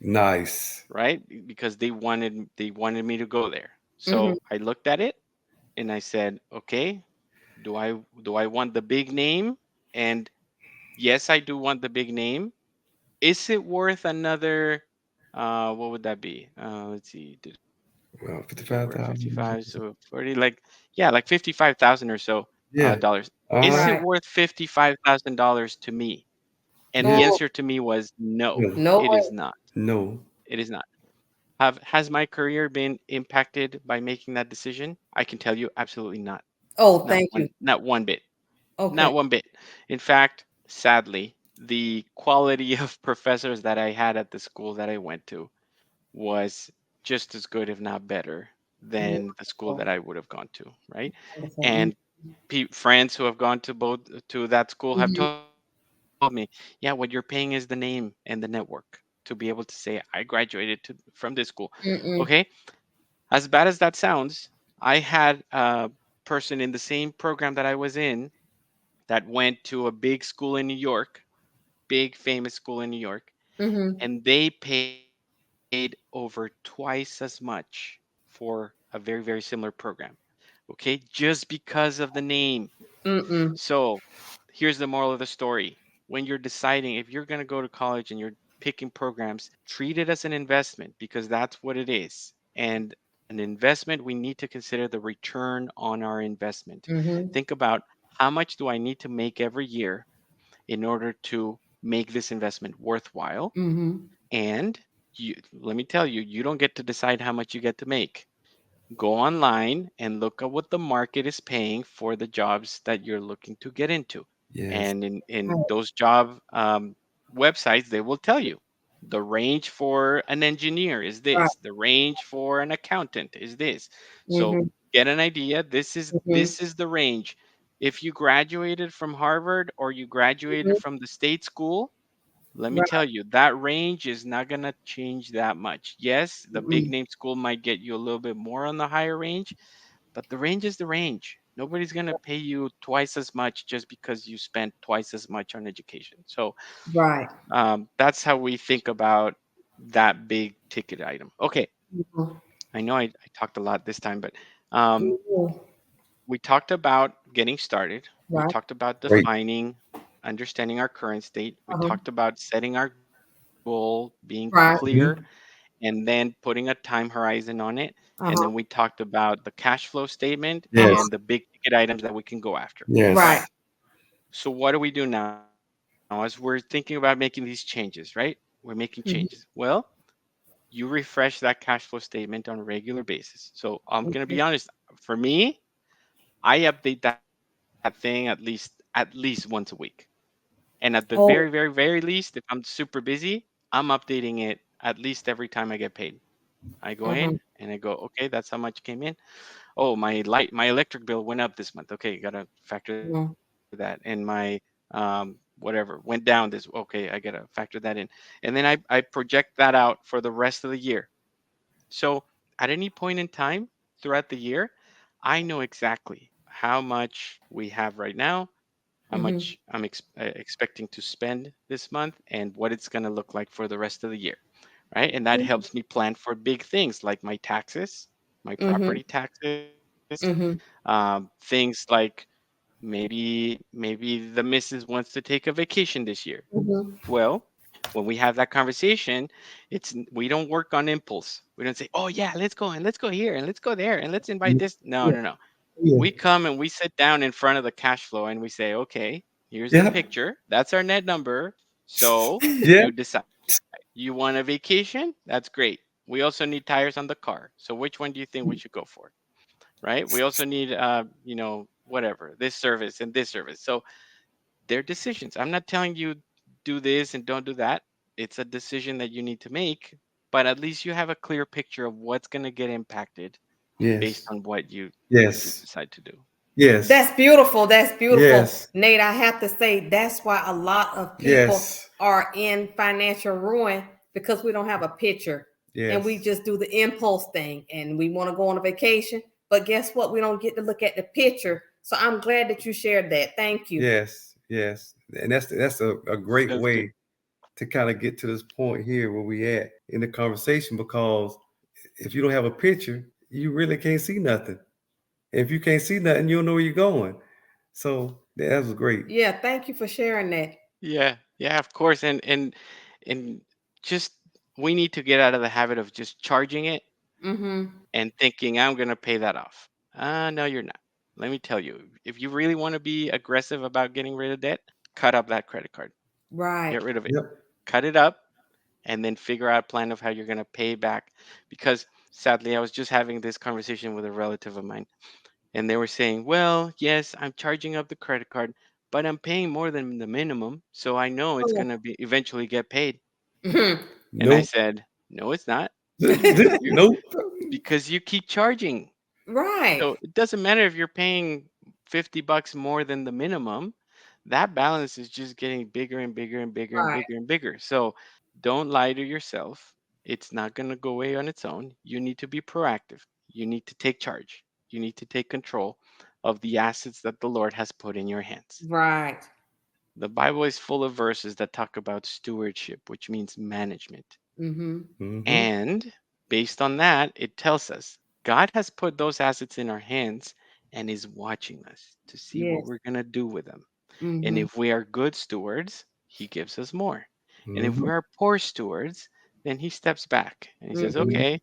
Nice. right? Because they wanted me to go there. Mm-hmm. So I looked at it and I said, okay, do I want the big name? And yes, I do want the big name. Is it worth another what would that be? Let's see. Well, Over 55,000. 55, so 40, like, yeah, like 55,000 or so Yeah. dollars. Is Uh-huh. it Right. worth $55,000 to me? And the Oh, answer to me was no, No. no it way. is not. No. It is not. Has my career been impacted by making that decision? I can tell you absolutely not. Oh, Not thank one you. not one bit. Okay. Not one bit. In fact, sadly, the quality of professors that I had at the school that I went to was just as good, if not better, than the school that Wonderful. I would have gone to, right? Wonderful. And friends who have gone to that school have Mm-hmm. told me, yeah, what you're paying is the name and the network to be able to say I graduated from this school. Okay, Mm-mm. as bad as that sounds, I had a person in the same program that I was in that went to a big school in New York, big famous school in New York, Mm-hmm. and they paid over twice as much for a very, very similar program. Okay, just because of the name. Mm-mm. So here's the moral of the story. When you're deciding if you're going to go to college and you're picking programs, treat it as an investment because that's what it is. And an investment, we need to consider the return on our investment. Mm-hmm. Think about how much do I need to make every year in order to make this investment worthwhile. Mm-hmm. And let me tell you, you don't get to decide how much you get to make. Go online and look at what the market is paying for the jobs that you're looking to get into. Yes. And in Right. those job websites, they will tell you the range for an engineer is Right. this, the range for an accountant is this. So Mm-hmm. get an idea. This is Mm-hmm. this is the range. If you graduated from Harvard or you graduated Mm-hmm. from the state school, let me Right. tell you, that range is not going to change that much. Yes, the big Mm-mm. name school might get you a little bit more on the higher range, but the range is the range. Nobody's going to pay you twice as much just because you spent twice as much on education. So Right. that's how we think about that big ticket item. Okay, Mm-hmm. I know I talked a lot this time, but um, Mm-hmm. we talked about getting started. We Right. talked about Great. defining, understanding our current state. We Uh-huh. talked about setting our goal, being clear, Right. Mhm. and then putting a time horizon on it. And then we Uh-huh. talked about the cash flow statement and Uh-huh. the Yes. big ticket items that we can go after. All right. Yes. Right. So what do we do now as we're thinking about making these changes, right? We're making changes. Well, Mm-hmm. you refresh that cash flow statement on a regular basis. So I'm going to be Mm-hmm. honest. For me, I update that thing at least once a week. And at the very, very, very Oh. least, if I'm super busy, I'm updating it at least every time I get paid. I go in Uh-huh. and I go, okay, that's how much came in. Oh, my electric bill went up this month. Okay, gotta factor that. And my whatever went down this. Okay, I gotta factor that in. And then I project that out for the rest of the year. So at any point in time throughout the year, I know exactly how much we have right now, how much Mm-hmm. I'm expecting to spend this month, and what it's going to look like for the rest of the year. right? And that helps me plan for big things like my taxes, my Mm-hmm. property taxes, Mm-hmm. things like maybe the missus wants to take a vacation this year. Mm-hmm. Well, when we have that conversation, we don't work on impulse. We don't say, "Oh yeah, let's go and let's go here and let's go there and let's invite this." No, Yeah. no, no. Yeah. We come and we sit down in front of the cash flow and we say, "Okay, here's the Yeah. picture. That's our net number. So Yeah. you decide. You want a vacation? That's great. We also need tires on the car. So which one do you think we should go for?" Right? We also need whatever, this service and this service. So they're decisions. I'm not telling you do this and don't do that. It's a decision that you need to make, but at least you have a clear picture of what's going to get impacted based Yes. on what you Yes. decide to do. Yes. That's beautiful. That's beautiful. Yes. Nate, I have to say that's why a lot of people Yes. are in financial ruin because we don't have a picture and we Yes. just do the impulse thing and we want to go on a vacation. But guess what? We don't get to look at the picture. So I'm glad that you shared that. Thank you. Yes. Yes. And that's a great That's good. way to kind of get to this point here where we at in the conversation, because if you don't have a picture, you really can't see nothing. If you can't see nothing, you don't know where you're going. So that was great. Yeah, thank you for sharing that. Yeah, yeah, of course. And just we need to get out of the habit of just charging it Mm-hmm. and thinking I'm going to pay that off. No, you're not. Let me tell you, if you really want to be aggressive about getting rid of debt, cut up that credit card. Right. Get rid of it. Yep. Cut it up and then figure out a plan of how you're going to pay back. Because sadly, I was just having this conversation with a relative of mine, and they were saying, well, yes, I'm charging up the credit card, but I'm paying more than the minimum. So I know it's going Oh. to be eventually get paid. Mhm. And I Nope. said, no, it's not. You Nope. because you keep charging. Right. So it doesn't matter if you're paying $50 more than the minimum. That balance is just getting bigger and bigger and bigger and Right. bigger and bigger. So don't lie to yourself. It's not going to go away on its own. You need to be proactive. You need to take charge. You need to take control of the assets that the Lord has put in your hands. Right. The Bible is full of verses that talk about stewardship, which means management. Mm-hmm. Mm-hmm. And based on that, it tells us God has put those assets in our hands and is watching us to see what Yes. we're going to do with them. And Mm-hmm. if we are good stewards, he gives us more. And if Mm-hmm. we are poor stewards, then he steps back and he says, Mm-hmm. okay,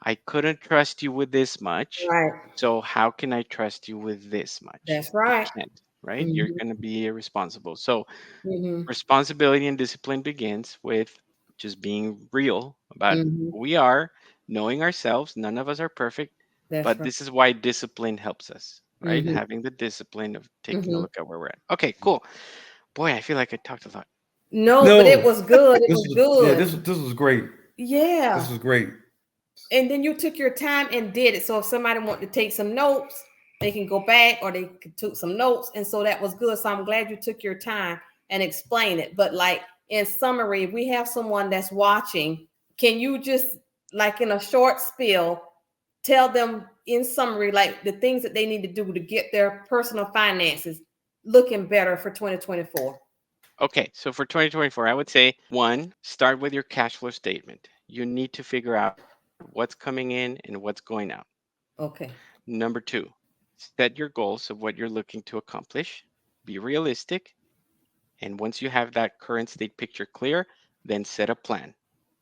I couldn't trust you with this much. Right. So how can I trust you with this much? That's I right. can't, right? You're Mm-hmm. going to be irresponsible. So Mm-hmm. responsibility and discipline begins with just being real about Mm-hmm. who we are, knowing ourselves. None of us are perfect, That's but right. this is why discipline helps us, right? Mm-hmm. Having the discipline of taking a Mm-hmm. look at where we're at. Okay, cool. Boy, I feel like I talked a lot. No, but it No. was good. It This was was yeah. good. This was great. This Yeah. was great. And then you took your time and did it. So if somebody wanted to take some notes, they can go back or they could took some notes. And so that was good. So I'm glad you took your time and explain it. But like in summary, if we have someone that's watching, can you just like in a short spiel tell them in summary like the things that they need to do to get their personal finances looking better for 2024? Okay, so for 2024, I would say one, start with your cash flow statement. You need to figure out what's coming in and what's going out. Okay. Number two, set your goals of what you're looking to accomplish. Be realistic. And once you have that current state picture clear, then set a plan.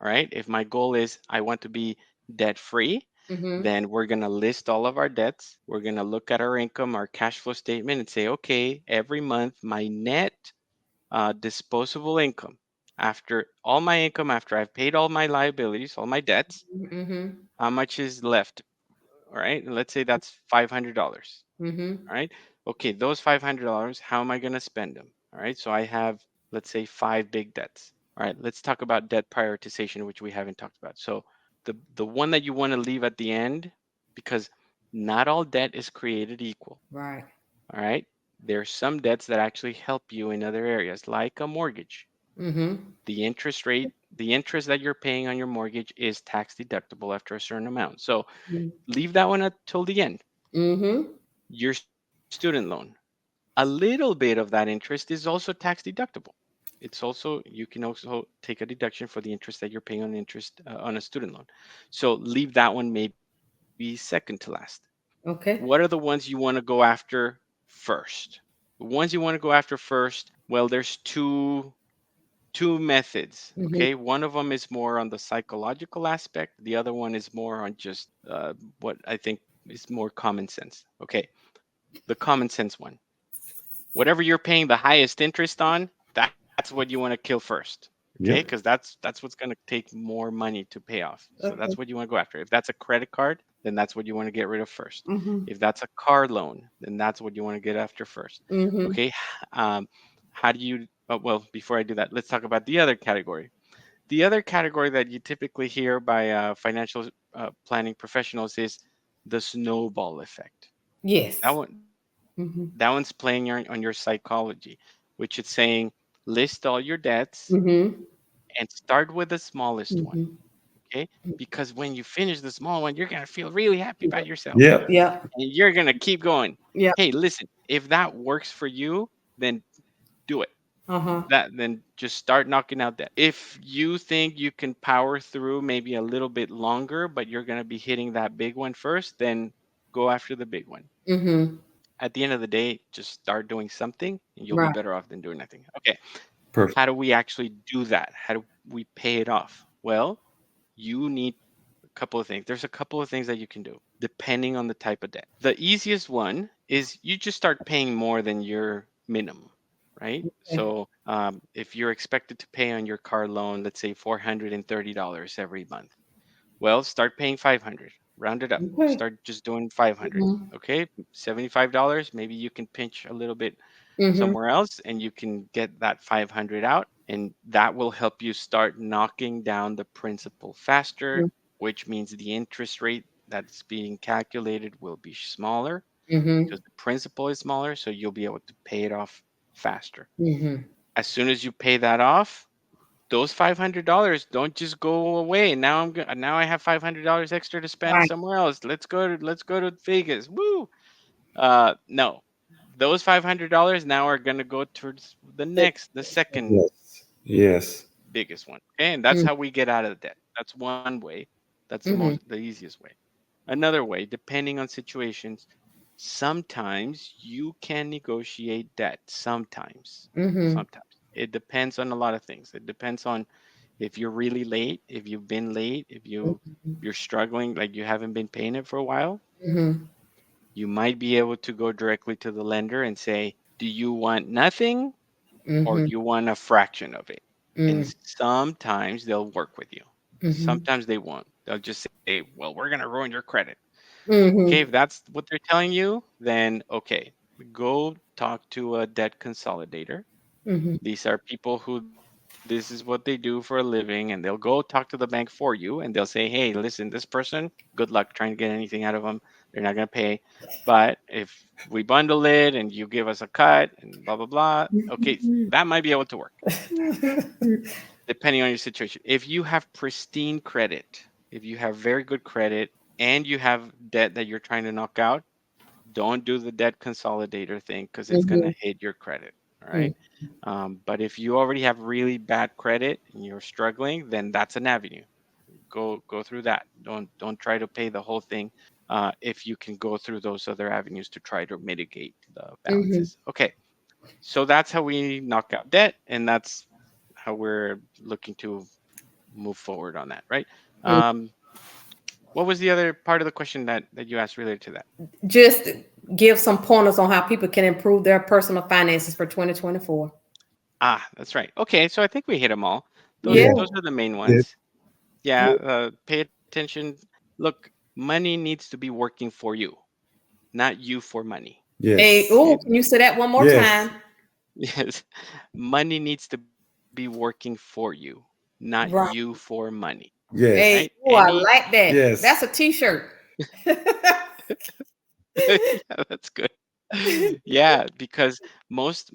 All right. If my goal is I want to be debt free, Mm-hmm. then we're going to list all of our debts. We're going to look at our income, our cash flow statement, and say, okay, every month, my net disposable income, after all my income, after I've paid all my liabilities, all my debts, Mm-hmm. how much is left? All right. And let's say that's $500. Mm-hmm. All right. Okay, those $500, how am I going to spend them? All right. So I have, let's say, five big debts. All right. Let's talk about debt prioritization, which we haven't talked about. So the one that you want to leave at the end, because not all debt is created equal. Right. All right. There's some debts that actually help you in other areas, like a mortgage. Mm-hmm. The interest rate, the interest that you're paying on your mortgage is tax deductible after a certain amount. So leave that one until the end. Mm-hmm. Your student loan, a little bit of that interest is also tax deductible. it's also, you can also take a deduction for the interest that you're paying on interest on a student loan. So leave that one maybe second to last. What are the Okay. ones you want to go after first? The ones you want to go after first, well, there's two methods. Mm-hmm. Okay, one of them is more on the psychological aspect. The other one is more on just what I think is more common sense. Okay, the common sense one, whatever you're paying the highest interest on, that's what you want to kill first. Okay, because Yep. that's what's going to take more money to pay off. So that's Okay. what you want to go after. If that's a credit card, then that's what you want to get rid of first. Mm-hmm. If that's a car loan, then that's what you want to get after first. Mm-hmm. Okay, how do you? Oh, well, before I do that, let's talk about the other category. The other category that you typically hear by financial planning professionals is the snowball effect. Yes. That one's Mm-hmm. playing on your psychology, which is saying list all your debts Mm-hmm. and start with the smallest one. Mm-hmm. Okay, because when you finish the small one, you're gonna feel really happy about yourself, Yep. Yeah. and you're gonna keep going. Yeah. Hey, listen, if that works for you, then do it. Uh-huh. That then just start knocking out that. If you think you can power through maybe a little bit longer, but you're gonna be hitting that big one first, then go after the big one. Mm-hmm. At the end of the day, just start doing something and you'll be Right. better off than doing nothing. Okay. Perfect. How do we actually do that? How do we pay it off? Well, you need a couple of things. There's a couple of things that you can do depending on the type of debt. The easiest one is you just start paying more than your minimum, right? Okay. So if you're expected to pay on your car loan, let's say $430 every month, well, start paying 500. Round it up. Okay. Start just doing 500. Mm-hmm. Okay, $75. Maybe you can pinch a little bit Mm-hmm. somewhere else and you can get that 500 out, and that will help you start knocking down the principal faster, which means the interest rate that's being calculated will be smaller Mm-hmm. because the principal is smaller, so you'll be able to pay it off faster. Mm-hmm. As soon as you pay that off, those $500 don't just go away. Now I have $500 extra to spend Right. somewhere else. Let's go to Vegas. Woo! No, those $500 now are gonna go towards the second Yes. Yes. biggest one. Okay? And that's Mm-hmm. how we get out of the debt. That's one way. That's Mm-hmm. the easiest way. Another way, depending on situations, sometimes you can negotiate debt. Mm-hmm. Sometimes it depends on a lot of things. It depends on if you're really late, if you've been late, if you're struggling, like you haven't been paying it for a while, Mm-hmm. you might be able to go directly to the lender and say, do you want nothing or Mm-hmm. do you want a fraction of it? And Mm-hmm. sometimes they'll work with you. Mm-hmm. Sometimes they won't. They'll just say, well, we're going to ruin your credit. Okay, if Mm-hmm. that's what they're telling you, then okay, go talk to a debt consolidator. Mm-hmm. These are people who this is what they do for a living, and they'll go talk to the bank for you and they'll say, hey, listen, this person, good luck trying to get anything out of them. They're not going to pay. But if we bundle it and you give us a cut and blah, blah, blah, okay, that might be able to work depending on your situation. If you have pristine credit, if you have very good credit and you have debt that you're trying to knock out, don't do the debt consolidator thing because it's going to Mm-hmm. hit your credit. All right. But if you already have really bad credit and you're struggling, then that's an avenue. Go through that. Don't try to pay the whole thing. If you can go through those other avenues to try to mitigate the Mm-hmm. balances. Okay, so that's how we knock out debt, and that's how we're looking to move forward on that, right? Um, what was the other part of the question that you asked related to that? Just give some pointers on how people can improve their personal finances for 2024. Ah, that's right. Okay, so I think we hit them all. Those Yeah. Yeah. those are the main Yeah. ones. Yeah, pay attention. Look, money needs to be working for you, not you for money. Hey, Yes. oh, Okay? can you say that one more Yes. time? Yes. Money needs to be working for you, not you Right. for money. Right? Yes. Hey, oh, I Any like that. Yes. That's a t-shirt. yeah, that's good. Yeah, because most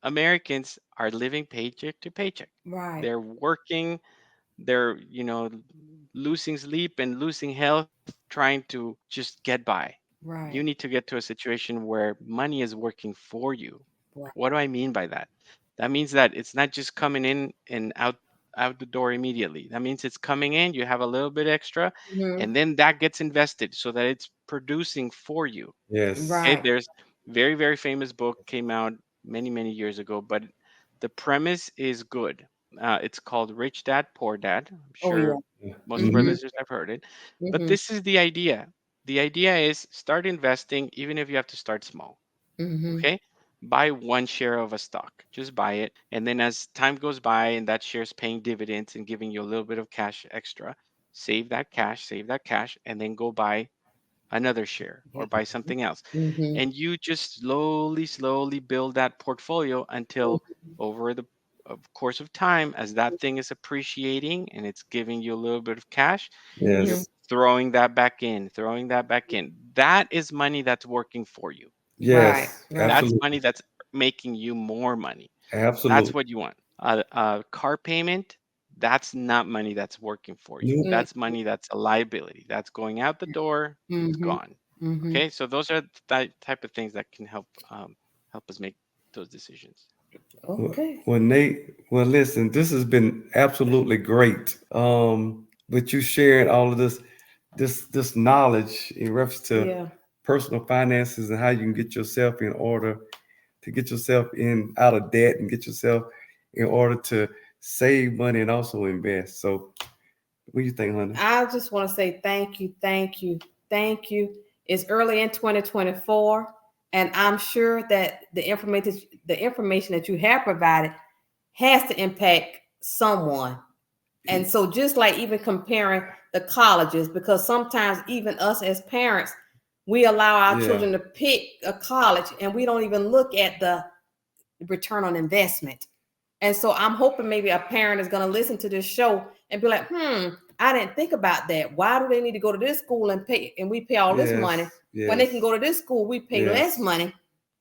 Americans are living paycheck to paycheck. Right. They're working, they're, losing sleep and losing health trying to just get by. You Right. need to get to a situation where money is working for you. Right. What do I mean by that? That means that it's not just coming in and out the door immediately. That means it's coming in, you have a little bit extra, Mm-hmm. and then that gets invested so that it's producing for you. Yes. Okay, Right. there's very famous book came out many years ago, but the premise is good. It's called Rich Dad Poor Dad. I'm Oh yeah. sure most of our Mm-hmm. Mm-hmm. listeners have heard it. But Mm-hmm. this is the idea. The idea is start investing even if you have to start small. Mm-hmm. Okay, buy one share of a stock, just buy it, and then as time goes by and that share is paying dividends and giving you a little bit of cash extra, save that cash, and then go buy another share or buy something else. Mm-hmm. And you just slowly build that portfolio until over the course of time, as that thing is appreciating and it's giving you a little bit of cash, you're Mm-hmm. Yes. throwing that back in. That is money that's working for you. Right. Yes. Right. That's Absolutely. money that's making you more money. That's Absolutely. what you want. A car payment, that's not money that's working for you. Nope. That's money that's a liability. That's going out the door, it's Mm-hmm. gone. Mm-hmm. Okay, so those are the type of things that can help us make those decisions. Well, Okay. well, Nate, well, listen, this has been absolutely great. With you sharing all of this knowledge in reference to Yeah. personal finances and how you can get yourself in order to get yourself in out of debt and get yourself in order to save money and also invest. So, what do you think, honey? I just want to say thank you, thank you, thank you. It's early in 2024, and I'm sure that the information that you have provided has to impact someone. And so just like even comparing the colleges, because sometimes even us as parents, we allow our Yeah. children to pick a college and we don't even look at the return on investment. And so I'm hoping maybe a parent is going to listen to this show and be like, I didn't think about that. Why do they need to go to this school and pay and we pay all this money Yes. when they can Yes. go to this school, we pay less Yes. money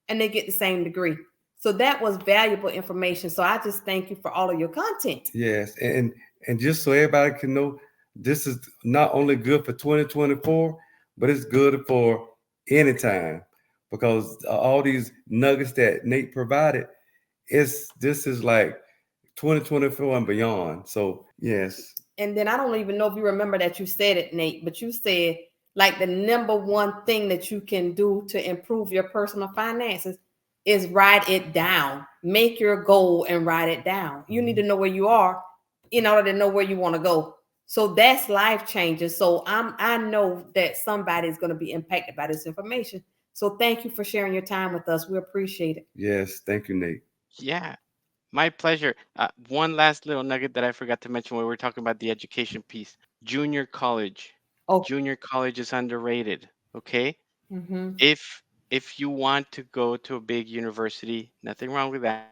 and they get the same degree. So that was valuable information. So I just thank you for all of your content. Yes. And just so everybody can know, this is not only good for 2024, but it's good for any time because all these nuggets that Nate provided, this is like 2024 and beyond. So yes. And then I don't even know if you remember that you said it, Nate, but you said like the number one thing that you can do to improve your personal finances is write it down. Make your goal and write it down. You need to know where you are in order to know where you want to go. So that's life changing. So I know that somebody is going to be impacted by this information. So thank you for sharing your time with us. We appreciate it. Yes. Thank you, Nate. Yeah, my pleasure. One last little nugget that I forgot to mention when we were talking about the education piece. Junior college. Oh, Junior college is underrated. Okay, mm-hmm. if you want to go to a big university, nothing wrong with that.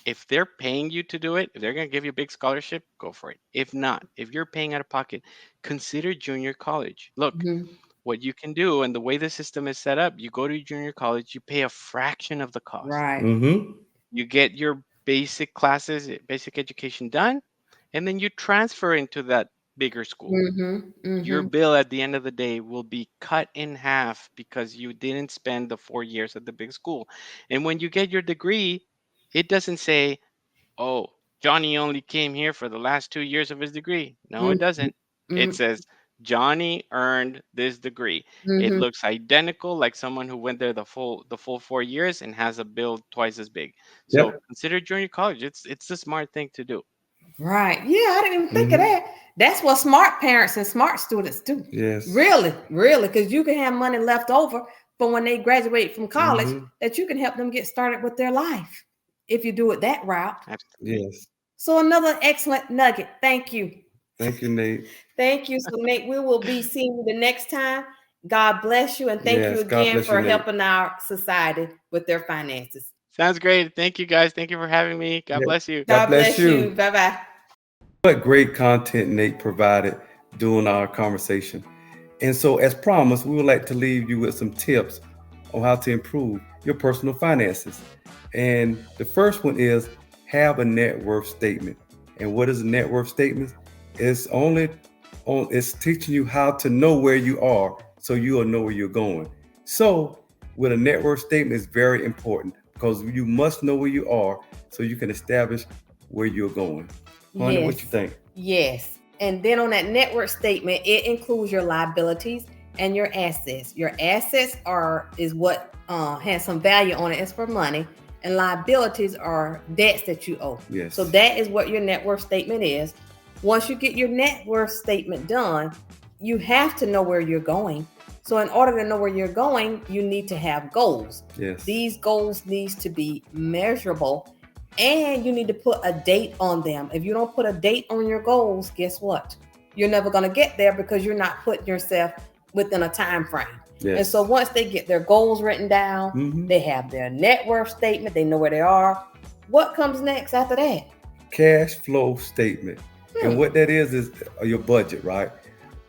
If they're paying you to do it, if they're going to give you a big scholarship, go for it. If not, if you're paying out of pocket, consider junior college. Look, Mm-hmm. what you can do and the way the system is set up, you go to junior college, you pay a fraction of the cost. Right. Mm-hmm. You get your basic classes, basic education done, and then you transfer into that bigger school. Mm-hmm. Your Mm-hmm. bill at the end of the day will be cut in half because you didn't spend the 4 years at the big school. And when you get your degree, it doesn't say, oh, Johnny only came here for the last 2 years of his degree. No, it doesn't. It Mm-hmm. says, Johnny earned this degree. It Mm-hmm. looks identical like someone who went there the full 4 years and has a bill twice as big. So Yep. consider junior college. It's the smart thing to do. Right. Yeah, I didn't even think of Mm-hmm. that. That's what smart parents and smart students do. Yes. Really, really, because you can have money left over for when they graduate from college Mm-hmm. that you can help them get started with their life if you do it that route. Absolutely. Yes. So another excellent nugget. Thank you. Thank you, Nate. Thank you. So Nate, we will be seeing you the next time. God bless you and thank you Yes. God again bless you, for Nate. helping our society with their finances. Sounds great. Thank you guys. Thank you for having me. God Yeah. bless you. God God bless bless you. you. Bye-bye. What great content Nate provided during our conversation. And so, as promised, we would like to leave you with some tips on how to improve your personal finances. And the first one is have a net worth statement. And what is a net worth statement? It's teaching you how to know where you are so you'll know where you're going. So, with a net worth statement is very important because you must know where you are so you can establish where you're going. Honey, Yes. what you think? Yes. And then on that network statement, it includes your liabilities and your assets. Your assets is what has some value on it. It's for money. And liabilities are debts that you owe. Yes. So that is what your net worth statement is. Once you get your net worth statement done, you have to know where you're going. So in order to know where you're going, you need to have goals. Yes. These goals needs to be measurable, and you need to put a date on them. If you don't put a date on your goals, guess what? You're never going to get there because you're not putting yourself within a time frame. Yes. And so once they get their goals written down, they have their net worth statement, they know where they are. What comes next after that? Cash flow statement. And what that is your budget, right?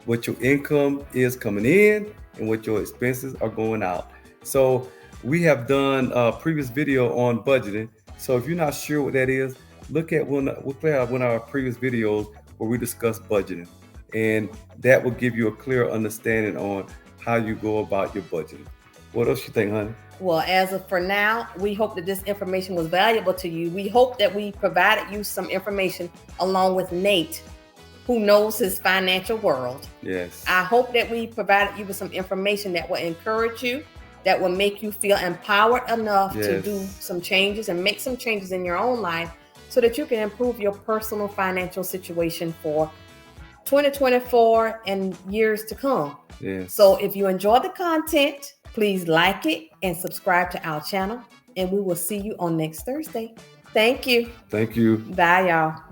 What your income is coming in and what your expenses are going out. So we have done a previous video on budgeting. So if you're not sure what that is, look at one of our previous videos where we discuss budgeting. And that will give you a clear understanding on how you go about your budgeting. What else you think, honey? Well, as of for now, we hope that this information was valuable to you. We hope that we provided you some information along with Nate, who knows his financial world. Yes. I hope that we provided you with some information that will encourage you, that will make you feel empowered enough to do some changes and make some changes in your own life so that you can improve your personal financial situation for 2024 and years to come. Yes. So if you enjoy the content, please like it and subscribe to our channel, and we will see you on next Thursday. Thank you. Thank you. Bye, y'all.